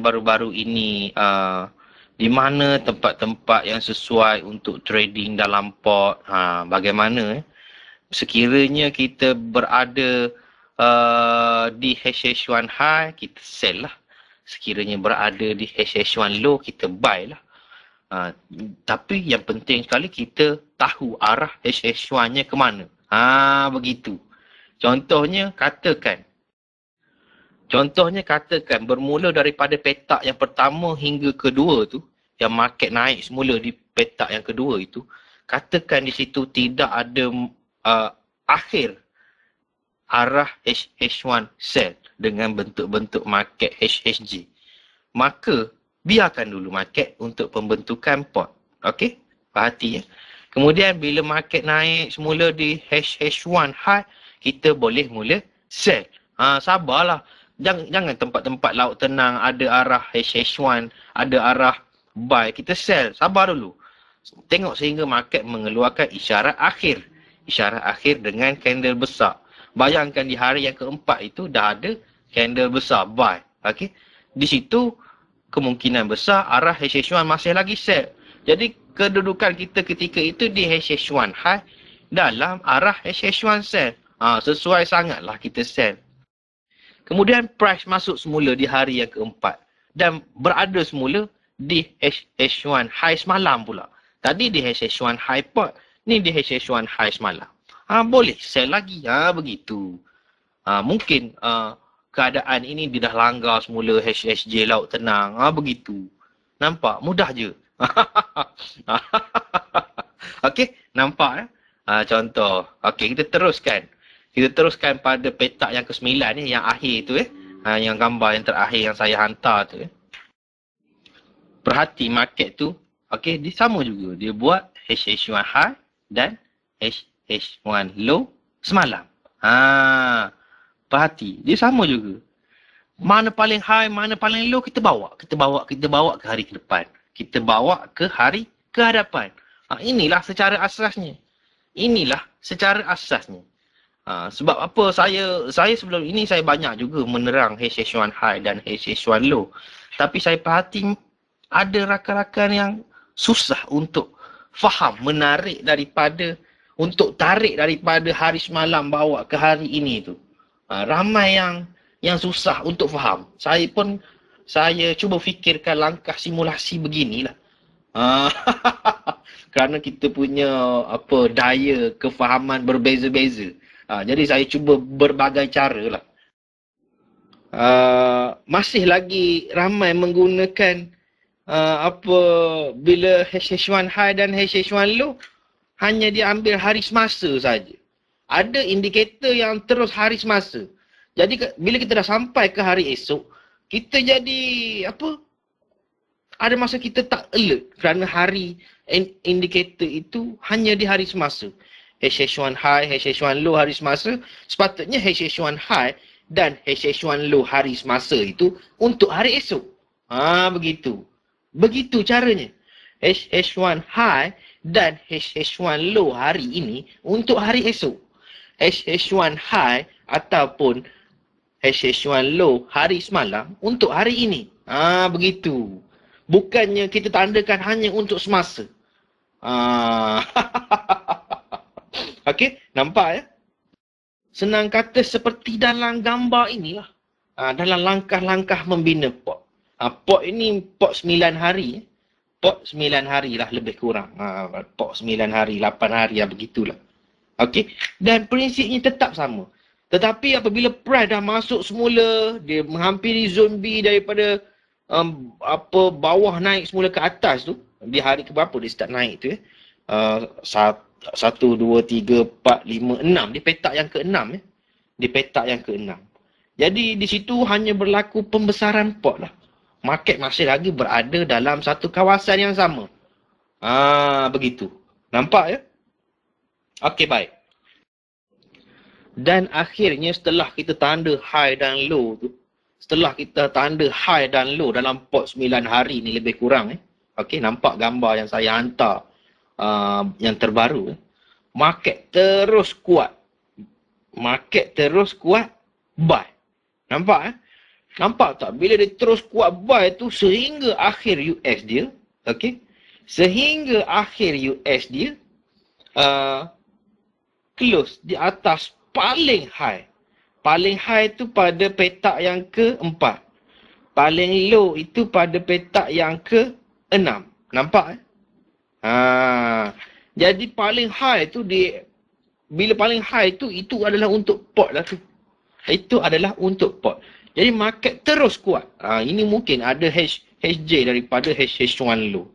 baru-baru ini, di mana tempat-tempat yang sesuai untuk trading dalam pot, bagaimana sekiranya kita berada di HH1 high, kita sell lah. Sekiranya berada di HH1 low, kita buy lah. Tapi yang penting sekali kita tahu arah HH1-nya ke mana. Begitu. Contohnya katakan bermula daripada petak yang pertama hingga kedua tu, yang market naik semula di petak yang kedua itu, katakan di situ tidak ada akhir arah HH1 sell dengan bentuk-bentuk market HHG. Maka biarkan dulu market untuk pembentukan pot. Okey? Perhati Kemudian bila market naik semula di HH1 high, kita boleh mula sell. Sabarlah. Jangan tempat-tempat laut tenang ada arah HH1, ada arah buy, kita sell. Sabar dulu. Tengok sehingga market mengeluarkan isyarat akhir. Isyarat akhir dengan candle besar. Bayangkan di hari yang keempat itu dah ada candle besar buy. Okey. Di situ kemungkinan besar arah HH1 masih lagi sell. Jadi kedudukan kita ketika itu di HH1 high dalam arah HH1 sell. Sesuai sangatlah kita sell. Kemudian price masuk semula di hari yang keempat dan berada semula di HH1 high semalam pula. Tadi di HH1 high pot, ni di HH1 high semalam. Boleh sell lagi. Begitu. Mungkin keadaan ini dia dah langgar semula HSJ laut tenang. Begitu. Nampak? Mudah je. Okey, nampak contoh. Okey, kita teruskan. Kita teruskan pada petak yang ke-9 ni, yang akhir tu yang gambar yang terakhir yang saya hantar tu Perhati market tu, okey, dia sama juga. Dia buat HH1 high dan HH1 low semalam. Perhati, dia sama juga. Mana paling high, mana paling low, kita bawa ke hari ke depan. Kita bawa ke hari ke hadapan. Inilah secara asasnya. Sebab apa saya sebelum ini saya banyak juga menerang HH1 high dan HH1 low. Tapi saya perhati ada rakan-rakan yang susah untuk faham, untuk tarik daripada hari semalam bawa ke hari ini tu. Ramai yang susah untuk faham. Saya cuba fikirkan langkah simulasi beginilah. Kerana kita punya daya kefahaman berbeza-beza. Jadi saya cuba berbagai cara lah. Masih lagi ramai menggunakan bila HH1 high dan HH1 low hanya diambil hari semasa saja. Ada indikator yang terus hari semasa. Jadi bila kita dah sampai ke hari esok, kita jadi ada masa kita tak alert kerana hari indikator itu hanya di hari semasa. HH1 high, HH1 low hari semasa, sepatutnya HH1 high dan HH1 low hari semasa itu untuk hari esok. Begitu. Begitu caranya. HH1 high dan HH1 low hari ini untuk hari esok. HH1 high ataupun HH1 low hari semalam untuk hari ini. Begitu. Bukannya kita tandakan hanya untuk semasa. Okey, nampak ya? Senang kata seperti dalam gambar inilah. Dalam langkah-langkah membina POT. POT ini POT 9 hari. POT 9 hari lah lebih kurang. POT 9 hari, 8 hari, begitulah. Okey, dan prinsipnya tetap sama. Tetapi apabila price dah masuk semula, dia menghampiri zon B daripada bawah naik semula ke atas tu, di hari ke berapa dia start naik tu ya. 1, 2, 3, 4, 5, 6. Di petak yang ke-6 ya. Di petak yang ke-6. Jadi di situ hanya berlaku pembesaran pot lah. Market masih lagi berada dalam satu kawasan yang sama. Begitu. Nampak ya? Okey, baik. Dan akhirnya setelah kita tanda high dan low tu, setelah kita tanda high dan low dalam pot 9 hari ni lebih kurang okey, nampak gambar yang saya hantar yang terbaru market terus kuat. Market terus kuat buy. Nampak Nampak tak bila dia terus kuat buy tu sehingga akhir US dia, okey? Sehingga akhir US dia close di atas paling high. Paling high tu pada petak yang ke-4. Paling low itu pada petak yang ke-6. Nampak jadi paling high tu bila paling high tu itu adalah untuk pot lah tu. Itu adalah untuk pot. Jadi market terus kuat. Ini mungkin ada HJ daripada HH1 low.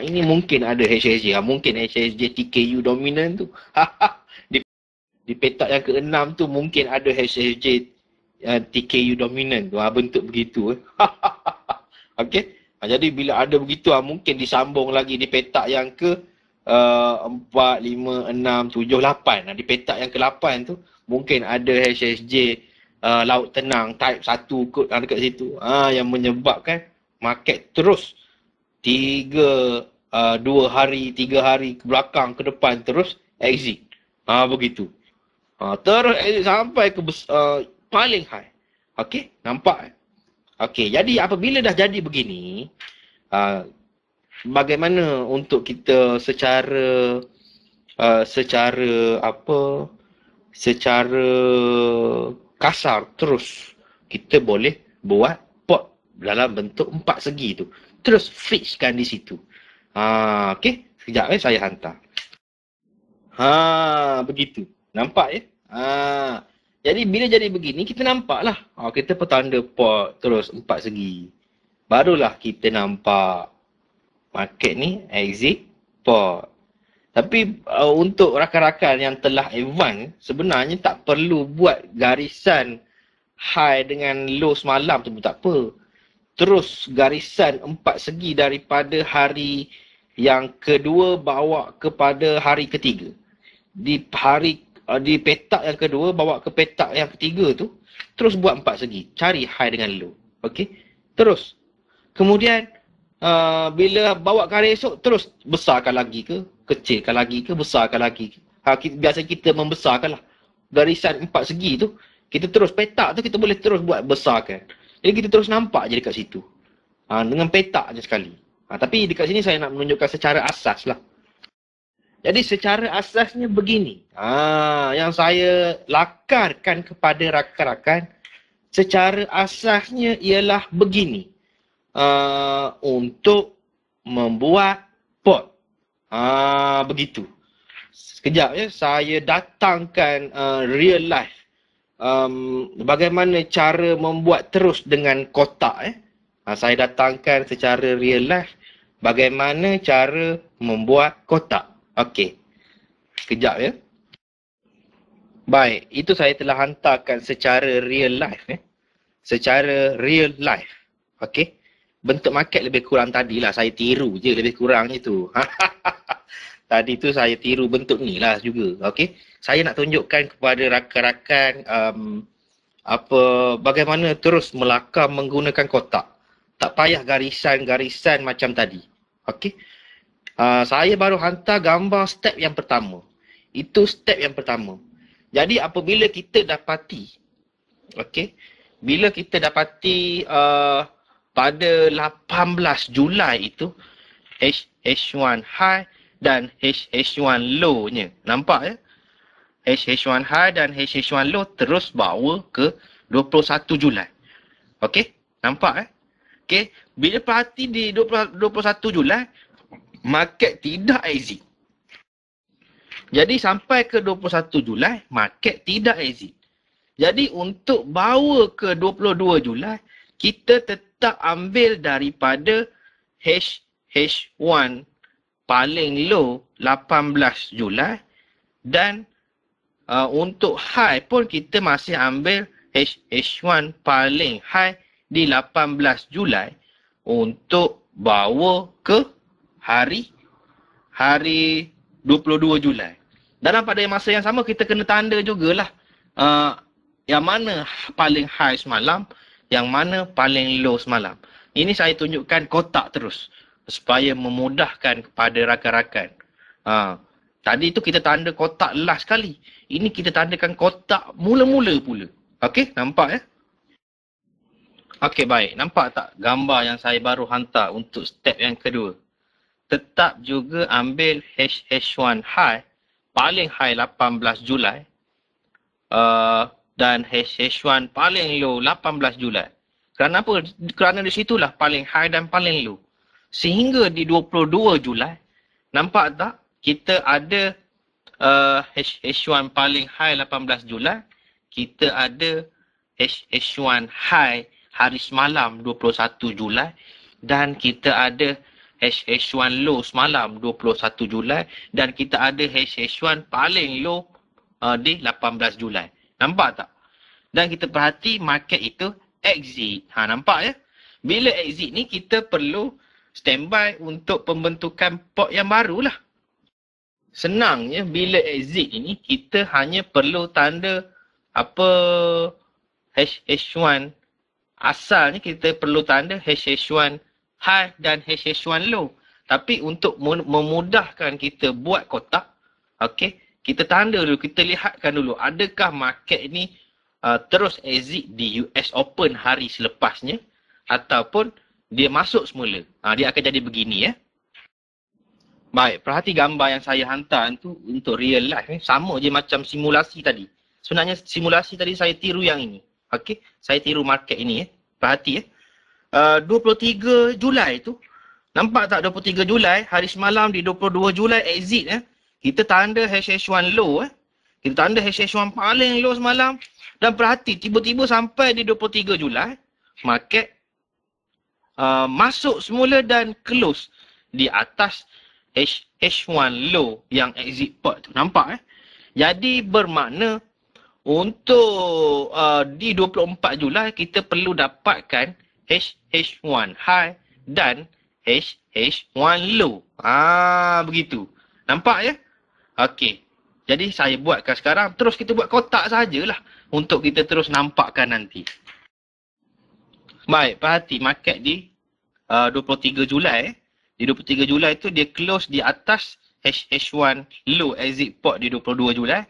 Ini mungkin ada HSJ. Mungkin HSJ TKU dominant tu. Di petak yang ke-6 tu mungkin ada HSJ TKU dominant tu. Bentuk begitu. Okey. Jadi bila ada begitu mungkin disambung lagi di petak yang ke 4, 5, 6, 7, 8. Di petak yang ke-8 tu mungkin ada HSJ Laut Tenang type 1 kot dekat situ. Yang menyebabkan market terus 2 hari, 3 hari ke belakang ke depan terus exit. Begitu. Terus exit sampai ke paling high. Okey, nampak Okey, jadi apabila dah jadi begini, bagaimana untuk kita secara kasar terus kita boleh buat pot dalam bentuk 4 segi tu. Terus fixkan di situ. Okey, sekejap saya hantar. Begitu. Nampak jadi bila jadi begini kita nampaklah. Kita petanda pot terus 4 segi. Barulah kita nampak market ni exit pot. Tapi untuk rakan-rakan yang telah advance sebenarnya tak perlu buat garisan high dengan low semalam tu pun tak apa. Terus garisan 4 segi daripada hari yang kedua bawa kepada hari ketiga. Di petak yang kedua bawa ke petak yang ketiga tu, terus buat 4 segi. Cari high dengan low. Okey. Terus. Kemudian bila bawa ke hari esok, terus besarkan lagi ke, kecilkan lagi ke, besarkan lagi ke. Biasa kita membesarkan lah. Garisan 4 segi tu, kita terus petak tu kita boleh terus buat besarkan. Jadi kita terus nampak je dekat situ. Dengan petak je sekali. Tapi dekat sini saya nak menunjukkan secara asas lah. Jadi secara asasnya begini. Yang saya lakarkan kepada rakan-rakan. Secara asasnya ialah begini. Untuk membuat pot. Begitu. Sekejap saya datangkan real life. Bagaimana cara membuat terus dengan kotak. Saya datangkan secara real life. Bagaimana cara membuat kotak. Okey. Sekejap Baik, itu saya telah hantarkan secara real life Secara real life. Okey. Bentuk market lebih kurang tadilah, saya tiru je lebih kurang itu. Tadi tu saya tiru bentuk ni lah juga. Okey. Saya nak tunjukkan kepada rakan-rakan bagaimana terus melakar menggunakan kotak. Tak payah garisan-garisan macam tadi. Okey. Saya baru hantar gambar step yang pertama. Itu step yang pertama. Jadi apabila kita dapati, okey, bila kita dapati pada 18 Julai itu H1 high dan H1 low-nya. Nampak ya? H1 high dan H1 low terus bawa ke 21 Julai. Okey? Nampak Okey, bila perhati di 21 Julai, market tidak exit. Jadi sampai ke 21 Julai, market tidak exit. Jadi untuk bawa ke 22 Julai, kita tetap ambil daripada H1 paling low 18 Julai dan untuk high pun kita masih ambil H1 paling high di 18 Julai untuk bawa ke hari 22 Julai. Dalam pada masa yang sama kita kena tanda jugalah yang mana paling high semalam, yang mana paling low semalam. Ini saya tunjukkan kotak terus supaya memudahkan kepada rakan-rakan. Tadi tu kita tanda kotak last kali. Ini kita tandakan kotak mula-mula pula. Okey, nampak Okey, baik. Nampak tak gambar yang saya baru hantar untuk step yang kedua? Tetap juga ambil H1 high, paling high 18 Julai dan H1 paling low 18 Julai. Kerana apa? Kerana di situlah paling high dan paling low. Sehingga di 22 Julai, nampak tak? Kita ada H1 paling high 18 Julai. Kita ada H1 high hari semalam 21 Julai dan kita ada H1 low semalam 21 Julai dan kita ada H1 paling low di 18 Julai. Nampak tak? Dan kita perhati market itu exit. Nampak Bila exit ni kita perlu standby untuk pembentukan pot yang barulah. Senangnya bila exit ini kita hanya perlu tanda H1 asalnya kita perlu tanda H1 high dan H1 low. Tapi untuk memudahkan kita buat kotak, okey, kita tanda dulu, kita lihatkan dulu adakah market ni terus exit di US Open hari selepasnya ataupun dia masuk semula. Dia akan jadi begini Baik, perhati gambar yang saya hantar tu untuk real life sama je macam simulasi tadi. Sebenarnya simulasi tadi saya tiru yang ini. Okey, saya tiru market ini Perhati 23 Julai tu. Nampak tak 23 Julai, hari semalam di 22 Julai exit kita tanda H1 low Kita tanda H1 paling low semalam dan perhati tiba-tiba sampai di 23 Julai market masuk semula dan close di atas H1 low yang exit pot tu. Nampak Jadi bermakna untuk di 24 Julai kita perlu dapatkan H1 high dan H1 low. Begitu. Nampak Okey. Jadi saya buatkan sekarang. Terus kita buat kotak sajalah untuk kita terus nampakkan nanti. Baik, perhati market di 23 Julai. Di 23 Julai tu dia close di atas H1 low exit pot di 22 Julai.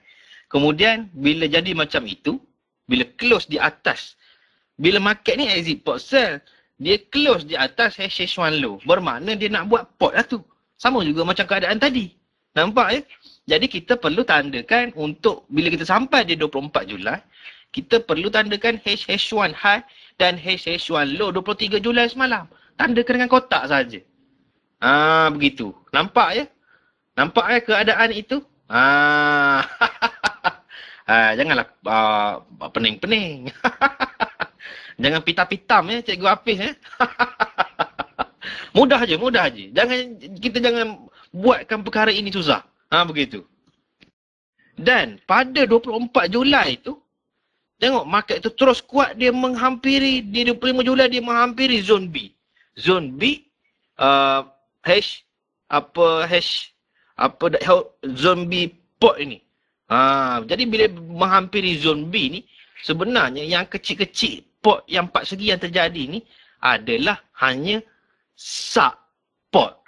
Kemudian bila jadi macam itu, bila close di atas, bila market ni exit pot sell, dia close di atas H1 low. Bermakna dia nak buat pot lah tu. Sama juga macam keadaan tadi. Nampak Jadi kita perlu tandakan untuk bila kita sampai di 24 Julai, kita perlu tandakan H1 high dan H1 low 23 Julai semalam. Tandakan dengan kotak saja. Begitu. Nampak Nampak keadaan itu? Janganlah pening-pening. Jangan pitam-pitam Cikgu Hafiz Mudah je. Kita jangan buatkan perkara ini susah. Begitu. Dan pada 24 Julai itu, tengok market itu terus kuat, dia menghampiri di 25 Julai dia menghampiri zone B. Zone B zone B pot ini. Jadi bila menghampiri zone B ni, sebenarnya yang kecil-kecil pot yang 4 segi yang terjadi ni adalah hanya sub pot.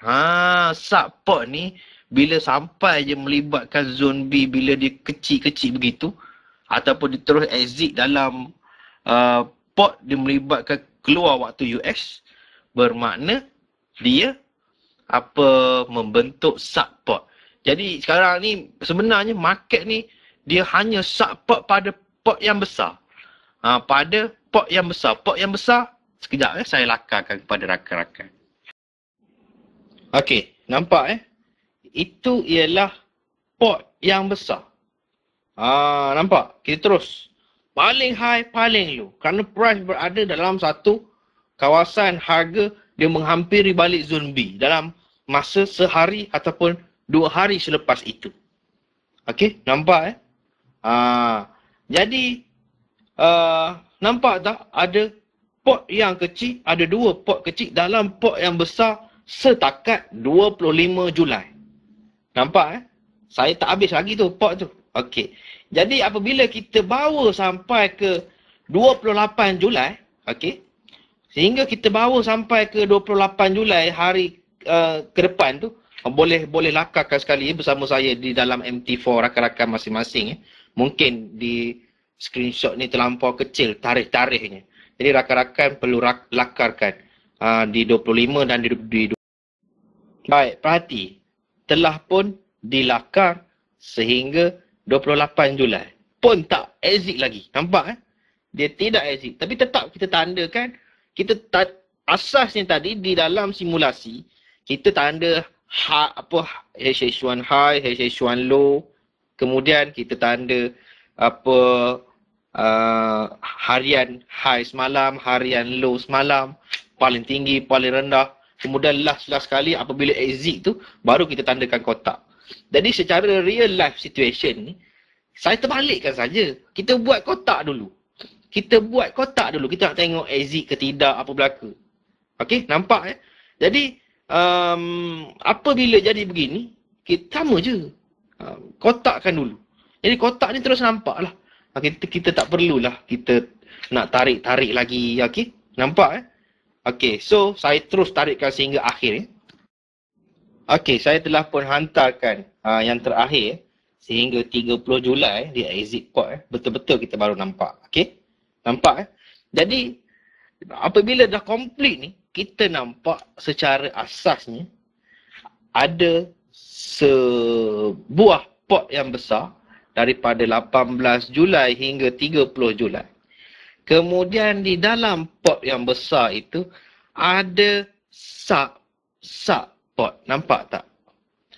Sub pot ni bila sampai je melibatkan zone B, bila dia kecil-kecil begitu, ataupun dia terus exit dalam port dia melibatkan keluar waktu US, bermakna dia membentuk subport. Jadi sekarang ni sebenarnya market ni dia hanya subport pada port yang besar. Pada port yang besar. Port yang besar, sekejap saya lakarkan kepada rakan-rakan. Okey, nampak Itu ialah port yang besar. Nampak? Kita terus. Paling high, paling low. Kerana price berada dalam satu kawasan harga, dia menghampiri balik zone B dalam masa sehari ataupun 2 hari selepas itu. Okey, nampak Jadi, nampak tak ada port yang kecil, ada 2 port kecil dalam port yang besar setakat 25 Julai. Nampak Saya tak habis lagi tu port tu. Okey. Jadi apabila kita bawa sampai ke 28 Julai, okey. Sehingga kita bawa sampai ke 28 Julai hari ke depan tu, boleh lakarkan sekali bersama saya di dalam MT4 rakan-rakan masing-masing. Mungkin di screenshot ni terlampau kecil tarikh-tarikhnya. Jadi rakan-rakan perlu lakarkan di 25 dan di Baik, perhati. Telah pun dilakar sehingga 28 Julai. Pun tak exit lagi. Nampak Dia tidak exit. Tapi tetap kita tandakan, asasnya tadi di dalam simulasi, kita tanda HH1 high, HH1 low. Kemudian kita tanda harian high semalam, harian low semalam, paling tinggi, paling rendah. Kemudian last sekali apabila exit tu, baru kita tandakan kotak. Jadi secara real life situation ni, saya terbalikkan saja. Kita buat kotak dulu. Kita nak tengok exit ke tidak, apa berlaku. Okey, nampak Jadi, apabila jadi begini, kita sama je. Kotakkan dulu. Jadi kotak ni terus nampak lah. Kita tak perlulah kita nak tarik lagi. Okey, nampak Okey, so saya terus tarikkan sehingga akhir Okey, saya telah pun hantarkan yang terakhir sehingga 30 Julai dia exit port betul-betul kita baru nampak. Okey? Nampak Jadi apabila dah complete ni, kita nampak secara asasnya ada sebuah port yang besar daripada 18 Julai hingga 30 Julai. Kemudian di dalam port yang besar itu ada sub-port. Nampak tak?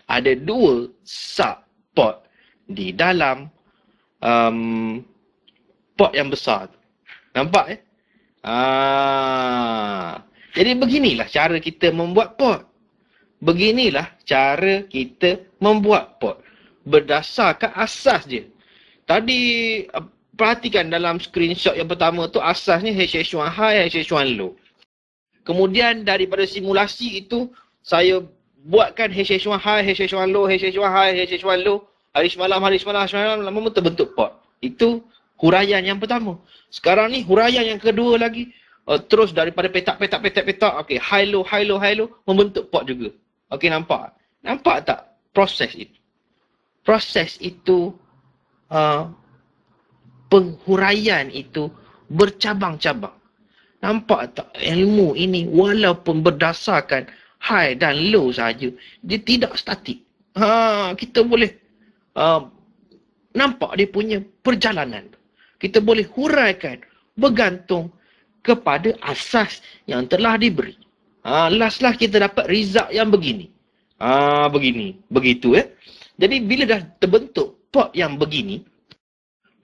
Ada 2 sub-port di dalam port yang besar. Nampak Jadi beginilah cara kita membuat port. Berdasarkan asas je. Tadi perhatikan dalam screenshot yang pertama tu asasnya HH1 high, HH1 low. Kemudian daripada simulasi itu saya buatkan HH1 high, HH1 low, HH1 high, HH1 low. Hari semalam lama terbentuk port. Itu huraian yang pertama. Sekarang ni huraian yang kedua lagi. Terus daripada petak. Okey, high low membentuk port juga. Okey, nampak? Nampak tak proses itu? Proses itu penghuraian itu bercabang-cabang. Nampak tak ilmu ini walaupun berdasarkan high dan low saja, dia tidak statik. Kita boleh nampak dia punya perjalanan. Kita boleh huraikan bergantung kepada asas yang telah diberi. Last kita dapat result yang begini. Begitu Jadi bila dah terbentuk port yang begini,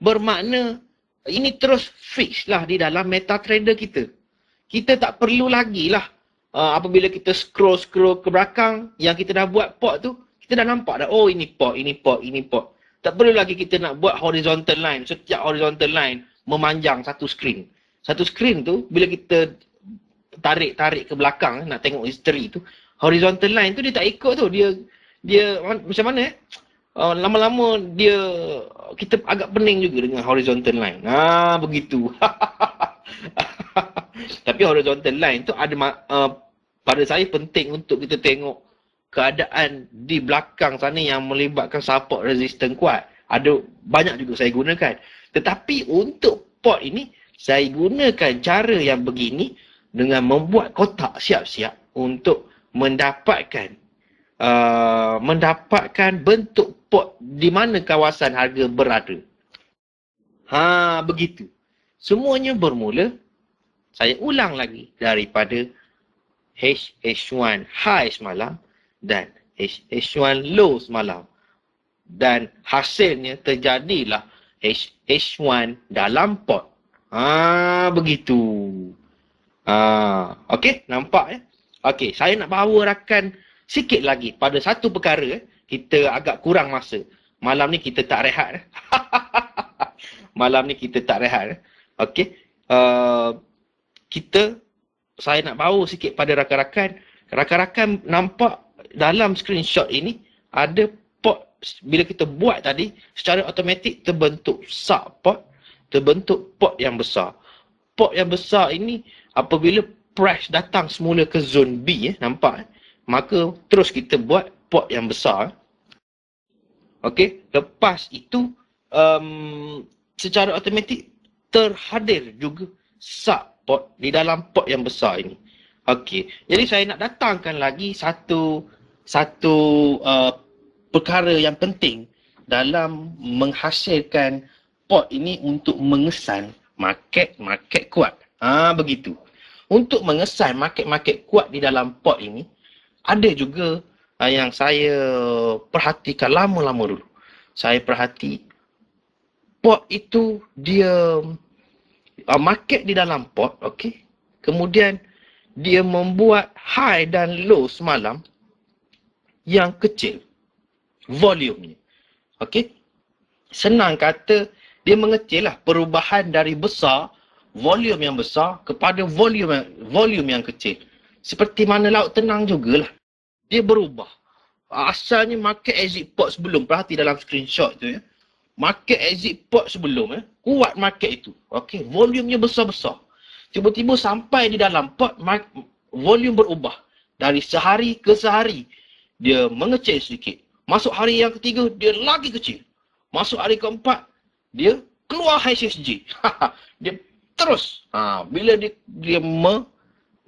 bermakna ini terus fix lah di dalam MetaTrader kita. Kita tak perlu lagi lah apabila kita scroll ke belakang yang kita dah buat port tu, kita dah nampak dah, oh ini port. Tak perlu lagi kita nak buat horizontal line. Setiap horizontal line memanjang satu screen. Satu screen tu, bila kita tarik ke belakang, nak tengok history tu, horizontal line tu dia tak ikut tu. Dia macam mana lama-lama kita agak pening juga dengan horizontal line. Begitu. Tapi horizontal line tu ada pada saya penting untuk kita tengok keadaan di belakang sana yang melibatkan support resistant kuat. Ada banyak juga saya gunakan. Tetapi untuk pot ini, saya gunakan cara yang begini dengan membuat kotak siap-siap untuk mendapatkan bentuk pot di mana kawasan harga berada. Begitu. Semuanya bermula, saya ulang lagi, daripada HH1 high semalam dan HH1 low semalam. Dan hasilnya terjadilah HH1 dalam pot. Begitu. Okey, nampak ya? Okey, saya nak bawa rakan sikit lagi pada satu perkara. Kita agak kurang masa. Malam ni kita tak rehat. Malam ni kita tak rehat. Okey. Saya nak bawa sikit pada rakan-rakan. Rakan-rakan nampak dalam screenshot ini ada pot. Bila kita buat tadi, secara automatik terbentuk subpot, terbentuk pot yang besar. Pot yang besar ini apabila price datang semula ke zone B, nampak? Maka terus kita buat pot yang besar. Okey, lepas itu secara automatik terhadir juga subpot di dalam pot yang besar ini. Okey, jadi saya nak datangkan lagi satu perkara yang penting dalam menghasilkan pot ini untuk mengesan market kuat. Begitu. Untuk mengesan market kuat di dalam pot ini, ada juga yang saya perhatikan lama-lama dulu. Saya perhati pot itu dia market di dalam pot, okey. Kemudian dia membuat high dan low semalam yang kecil volumenya. Okey. Senang kata, dia mengecil lah, perubahan dari besar, volume yang besar kepada volume yang kecil. Seperti mana laut tenang jugalah. Dia berubah. Asalnya market exit pot sebelum, perhati dalam screenshot tu ya. Market exit pot sebelum kuat market itu. Okey, volumenya besar-besar. Tiba-tiba sampai di dalam pot, volume berubah. Dari sehari ke sehari, dia mengecil sedikit. Masuk hari yang ketiga, dia lagi kecil. Masuk hari keempat, dia keluar HSG. Dia terus. Bila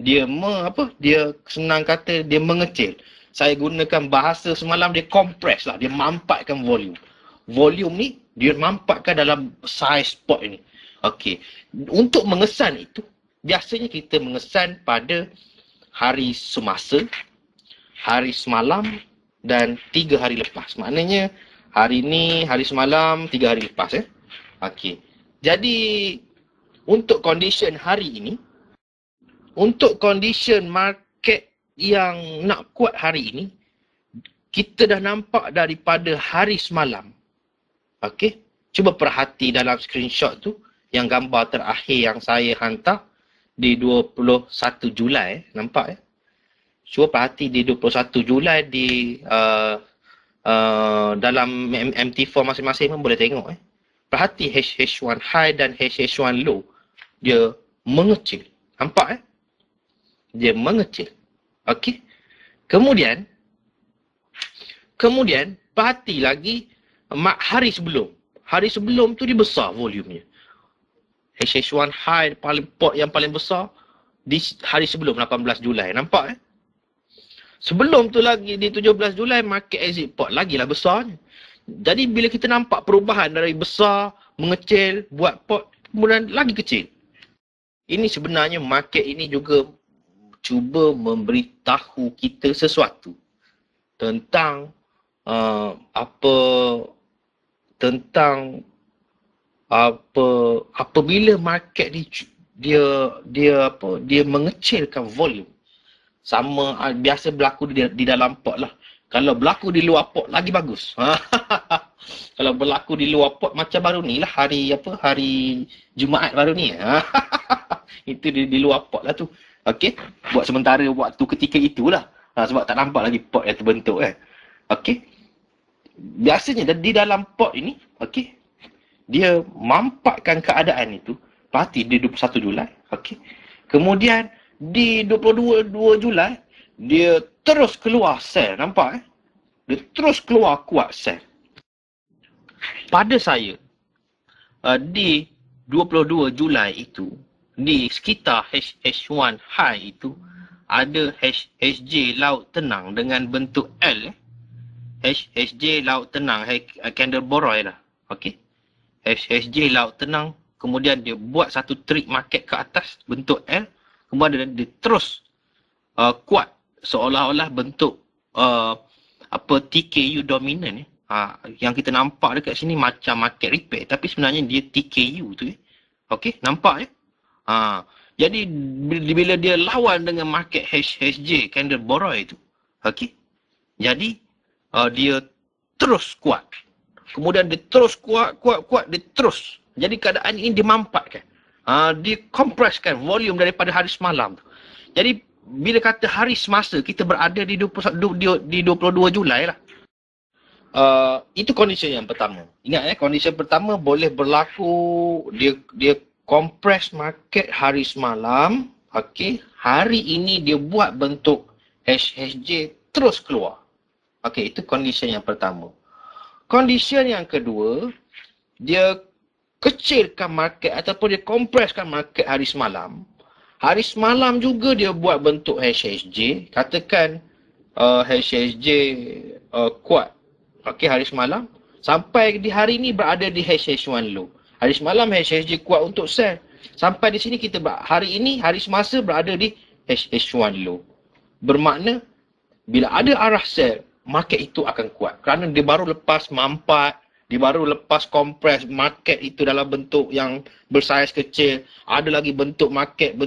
dia senang kata dia mengecil. Saya gunakan bahasa semalam, dia compress lah. Dia mampatkan volume. Volume ni, dia mampatkan dalam size pot ini. Okey. Untuk mengesan itu, biasanya kita mengesan pada hari semasa, hari semalam dan 3 hari lepas. Maknanya hari ni, hari semalam, 3 hari lepas Okey. Jadi untuk condition hari ini, untuk condition market yang nak kuat hari ini, kita dah nampak daripada hari semalam. Okey. Cuba perhati dalam screenshot tu, yang gambar terakhir yang saya hantar di 21 Julai. Nampak Cuba perhati di 21 Julai di dalam MT4 masing-masing pun boleh tengok. Perhati HH1 high dan HH1 low. Dia mengecil. Nampak Dia mengecil. Okey. Kemudian perhati lagi hari sebelum. Hari sebelum tu dia besar volumenya. HH1 high pot yang paling besar di hari sebelum 18 Julai. Nampak Sebelum tu lagi di 17 Julai market exit pot lagilah besarnya. Jadi bila kita nampak perubahan dari besar, mengecil, buat pot, kemudian lagi kecil. Ini sebenarnya market ini juga cuba memberitahu kita sesuatu tentang apabila market dia mengecilkan volume. Sama biasa berlaku di dalam pot lah. Kalau berlaku di luar pot lagi bagus. Kalau berlaku di luar pot macam baru ni lah, hari Jumaat baru ni. Itu di luar pot lah tu. Okey, buat sementara waktu ketika itulah. Sebab tak nampak lagi pot yang terbentuk Okey. Biasanya di dalam pot ini, okey, dia mampatkan keadaan itu. Perhati di 21 Julai. Okey. Kemudian di 22 Julai, dia terus keluar sell. Nampak Dia terus keluar kuat sell. Pada saya, di 22 Julai itu, di sekitar H1 high itu, ada HJ laut tenang dengan bentuk L. HJ laut tenang, candle boroi lah. Okey. HJ laut tenang, kemudian dia buat satu trik market ke atas bentuk L, kemudian dia terus kuat seolah-olah bentuk TKU dominant. Yang kita nampak dekat sini macam market repair, tapi sebenarnya dia TKU tu. Okey, nampak jadi bila dia lawan dengan market HJ candle boroi tu, okey, jadi dia terus kuat. Kemudian dia terus kuat, dia terus. Jadi keadaan ini dimampatkan. Dia kompreskan volume daripada hari semalam. Jadi bila kata hari semasa, kita berada di 22 Julai lah. Itu kondisi yang pertama. Ingat kondisi pertama boleh berlaku, dia kompres market hari semalam. Okey, hari ini dia buat bentuk HJ terus keluar. Okey, itu kondisi yang pertama. Kondisi yang kedua, dia kecilkan market ataupun dia kompreskan market hari semalam. Hari semalam juga dia buat bentuk HSJ. Katakan HSJ kuat. Okey, hari semalam. Sampai di hari ini berada di HH1 low. Hari semalam HSJ kuat untuk sell. Sampai di sini kita hari ini, hari semasa berada di HH1 low. Bermakna bila ada arah sell, market itu akan kuat. Kerana dia baru lepas mampat, dia baru lepas kompres market itu dalam bentuk yang bersaiz kecil. Ada lagi bentuk market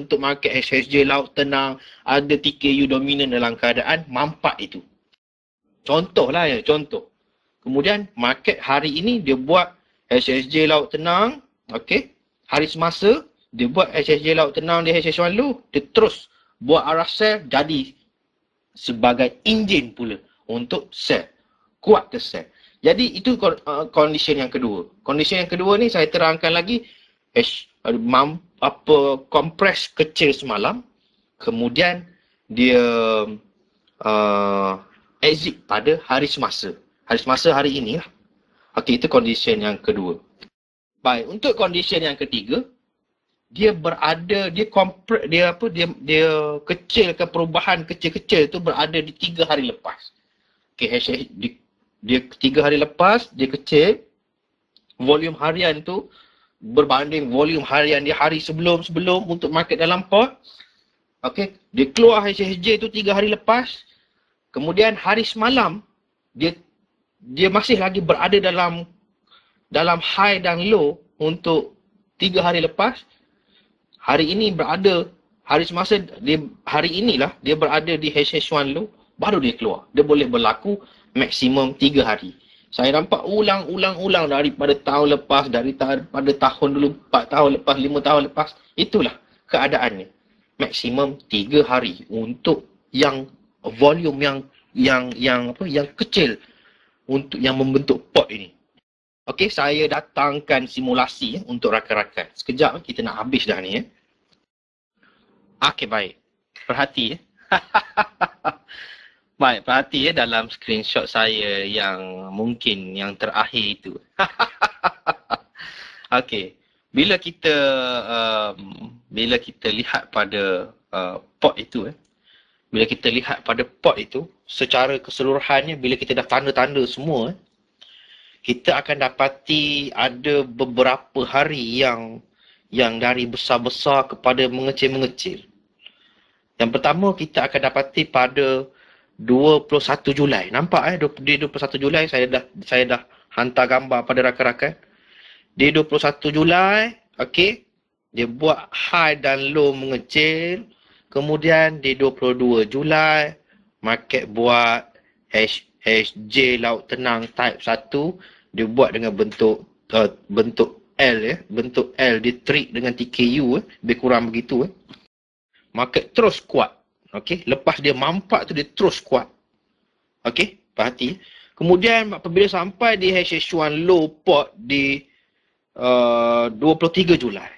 HSJ laut tenang, ada TKU dominan dalam keadaan mampat itu. Contohlah contoh. Kemudian market hari ini dia buat HSJ laut tenang, okey. Hari semasa dia buat HSJ laut tenang di HSJ1 low, dia terus buat arah sell jadi sebagai enjin pula untuk sell. Kuat ke sell. Jadi itu kondisi yang kedua. Kondisi yang kedua ni saya terangkan lagi kompres kecil semalam, kemudian dia exit pada hari semasa. Hari semasa hari ini lah. Okey, itu kondisi yang kedua. Baik, untuk kondisi yang ketiga, dia berada, dia kecilkan perubahan kecil-kecil tu berada di 3 hari lepas. Okey, dia 3 hari lepas, dia kecil. Volume harian tu berbanding volume harian di hari sebelum untuk market dalam pot. Okey, dia keluar HSJ tu 3 hari lepas. Kemudian hari semalam, dia masih lagi berada dalam high dan low untuk 3 hari lepas. Hari ini berada, hari semasa, hari inilah dia berada di HH1 low, baru dia keluar. Dia boleh berlaku maksimum 3 hari. Saya nampak ulang daripada tahun lepas, daripada tahun dulu, 4 tahun lepas, 5 tahun lepas. Itulah keadaannya. Maksimum 3 hari untuk yang volume yang kecil, untuk yang membentuk pot ini. Okey, saya datangkan simulasi untuk rakan-rakan. Sekejap kita nak habis dah ni. Okey, baik. Perhati Baik, perhati dalam screenshot saya yang mungkin yang terakhir itu. Okey. Bila kita lihat pada pot itu, bila kita lihat pada pot itu, secara keseluruhannya, bila kita dah tanda-tanda semua, kita akan dapati ada beberapa hari yang dari besar-besar kepada mengecil-mengecil. Yang pertama, kita akan dapati pada 21 Julai. Nampak di 21 Julai, saya dah hantar gambar pada rakan-rakan. Di 21 Julai, okey, dia buat high dan low mengecil. Kemudian di 22 Julai, market buat HJ laut tenang type 1. Dia buat dengan bentuk L bentuk L, dia trik dengan TKU lebih kurang begitu. Market terus kuat. Okey, lepas dia mampat tu dia terus kuat. Okey, perhati. Kemudian apabila sampai di HH1 low pot di 23 Julai.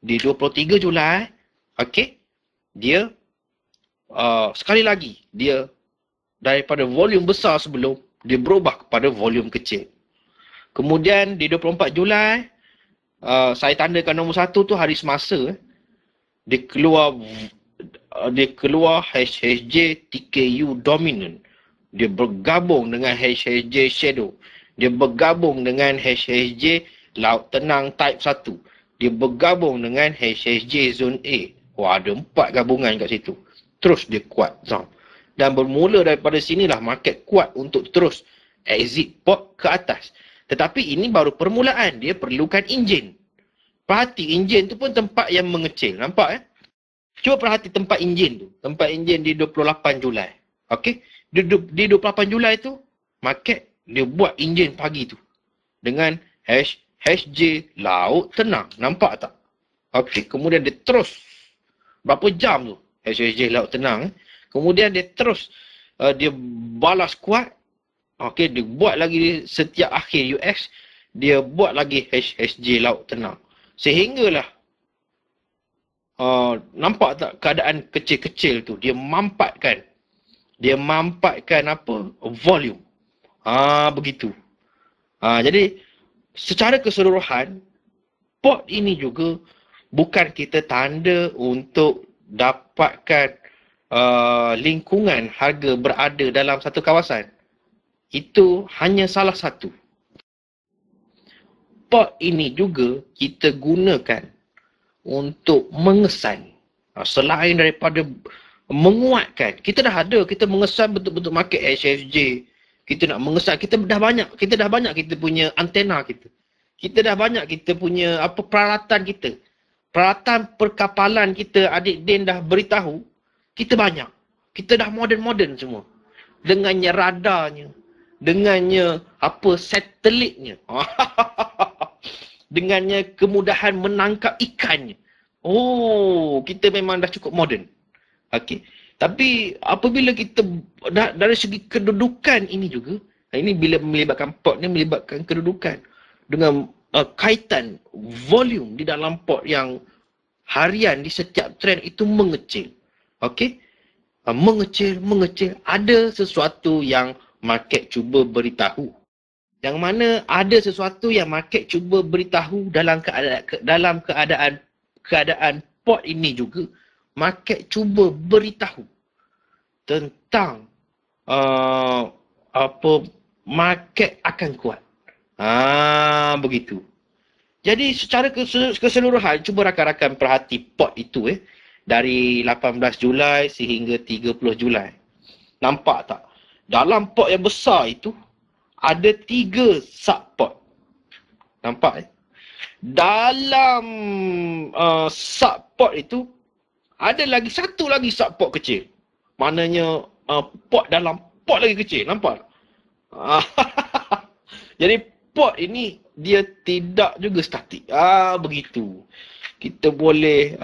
Di 23 Julai, okey, dia sekali lagi, dia daripada volume besar sebelum, dia berubah kepada volume kecil. Kemudian di 24 Julai, saya tandakan nombor 1 tu hari semasa. Dia keluar HHJ TKU dominant. Dia bergabung dengan HHJ shadow. Dia bergabung dengan HHJ laut tenang type 1. Dia bergabung dengan HHJ zone A. Wah, ada 4 gabungan kat situ. Terus dia kuat. Dan bermula daripada sinilah market kuat untuk terus exit port ke atas. Tetapi ini baru permulaan. Dia perlukan enjin. Perhati, enjin tu pun tempat yang mengecil. Nampak? Cuba perhati tempat enjin tu. Tempat enjin di 28 Julai. Okey? Di 28 Julai tu, market dia buat enjin pagi tu. Dengan HJ laut tenang. Nampak tak? Okey, kemudian dia terus. Berapa jam tu? HJ laut tenang. Kemudian dia terus, dia balas kuat. Okey, dia buat lagi setiap akhir US. Dia buat lagi HJ laut tenang. Sehinggalah, nampak tak keadaan kecil-kecil tu? Dia mampatkan apa? Volume. Begitu. Jadi, secara keseluruhan, port ini juga bukan kita tanda untuk dapatkan lingkungan harga berada dalam satu kawasan. Itu hanya salah satu. Port ini juga kita gunakan untuk mengesan. Selain daripada menguatkan, kita dah ada, kita mengesan betul-betul market HFJ. Kita nak mengesan, kita dah banyak kita punya antena kita. Kita dah banyak kita punya peralatan kita. Peralatan perkapalan kita, adik Din dah beritahu, kita banyak. Kita dah modern semua. Dengannya radarnya, dengannya satelitnya. Dengannya kemudahan menangkap ikannya. Kita memang dah cukup moden. Okey. Tapi apabila kita dari segi kedudukan ini juga, ini bila melibatkan port ni melibatkan kedudukan dengan kaitan volume di dalam port yang harian di setiap trend itu mengecil. Okey? Mengecil, ada sesuatu yang market cuba beritahu. Yang mana ada sesuatu yang market cuba beritahu dalam keadaan port ini juga, market cuba beritahu tentang market akan kuat. Begitu. Jadi secara keseluruhan, cuba rakan-rakan perhati port itu dari 18 Julai sehingga 30 Julai. Nampak tak? Dalam port yang besar itu, ada 3 subport. Nampak? Dalam subport itu, ada lagi satu lagi subport kecil. Maknanya port dalam port lagi kecil. Nampak? Jadi port ini, dia tidak juga statik. Begitu. Kita boleh,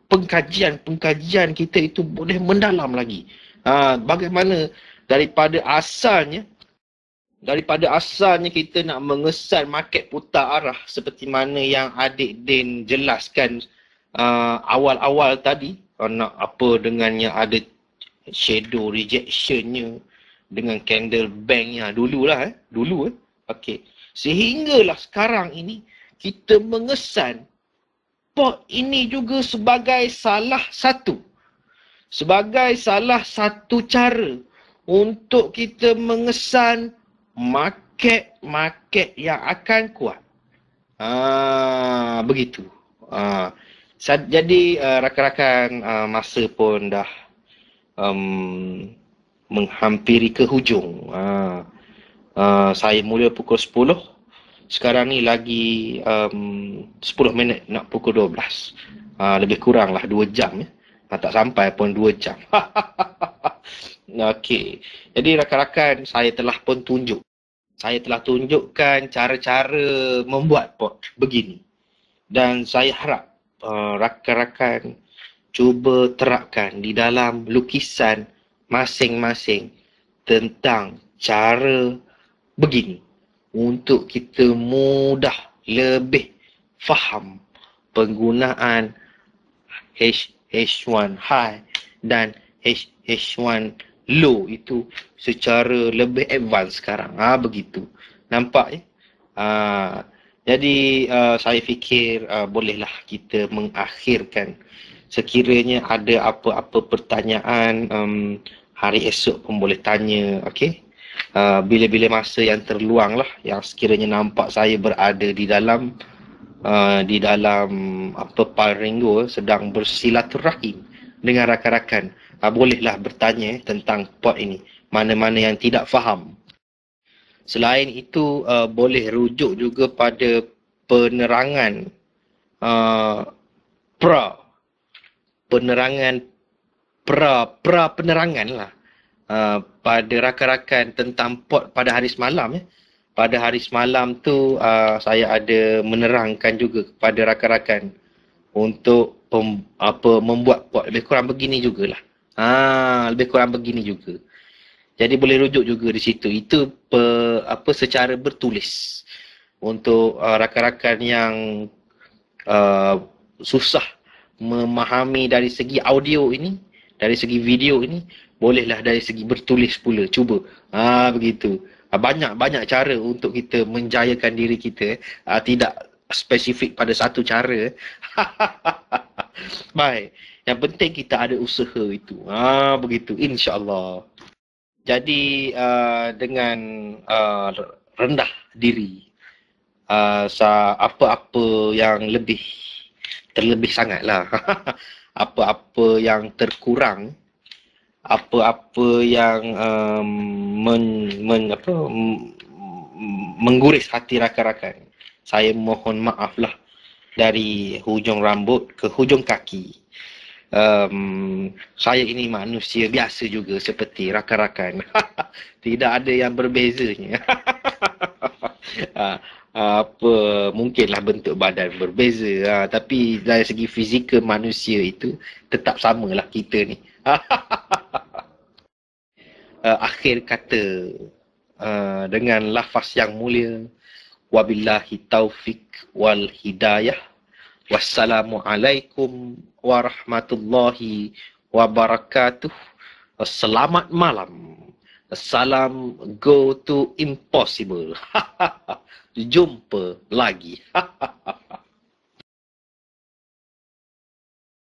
pengkajian kita itu boleh mendalam lagi. Bagaimana daripada asalnya kita nak mengesan market putar arah seperti mana yang adik Din jelaskan awal-awal tadi, nak dengannya ada shadow rejectionnya dengan candle banknya dulu. Okey. Sehinggalah sekarang ini kita mengesan port ini juga sebagai salah satu cara untuk kita mengesan market yang akan kuat. Begitu. Jadi rakan-rakan, masa pun dah menghampiri ke hujung. Saya mula pukul 10. Sekarang ni lagi 10 minit nak pukul 12. Lebih kurang lah 2 jam. Tak sampai pun 2 jam. Okey. Jadi rakan-rakan, saya telah tunjukkan cara-cara membuat port begini. Dan saya harap rakan-rakan cuba terapkan di dalam lukisan masing-masing tentang cara begini untuk kita mudah lebih faham penggunaan H1 high dan H1 low itu secara lebih advance sekarang. Begitu. Nampak ya? Jadi saya fikir bolehlah kita mengakhirkan. Sekiranya ada apa-apa pertanyaan, hari esok pun boleh tanya, okey? Bila-bila masa yang terluang lah, yang sekiranya nampak saya berada di dalam Palringo sedang bersilaturahim dengan rakan-rakan, bolehlah bertanya tentang pot ini, mana-mana yang tidak faham. Selain itu, boleh rujuk juga pada penerangan penerangan lah pada rakan-rakan tentang pot pada hari semalam ya. Pada hari semalam tu saya ada menerangkan juga kepada rakan-rakan untuk membuat pot lebih kurang begini jugalah. Lebih kurang begini juga. Jadi boleh rujuk juga di situ. Itu secara bertulis untuk rakan-rakan yang susah memahami dari segi audio ini, dari segi video ini, bolehlah dari segi bertulis pula. Cuba. Begitu. Banyak cara untuk kita menjayakan diri kita. Tidak spesifik pada satu cara. Baik. Yang penting kita ada usaha itu. Begitu. InsyaAllah. Jadi dengan rendah diri, apa-apa yang terlebih sangatlah, apa-apa yang terkurang, apa-apa yang mengguris hati rakan-rakan, saya mohon maaflah dari hujung rambut ke hujung kaki. Saya ini manusia biasa juga seperti rakan-rakan. Tidak ada yang berbezanya. Mungkinlah bentuk badan berbeza, tapi dari segi fizikal manusia itu tetap samalah kita ni. Akhir kata dengan lafaz yang mulia, wabillahi taufik wal hidayah. Wassalamualaikum warahmatullahi wabarakatuh. Selamat malam. Salam go to impossible. Jumpa lagi.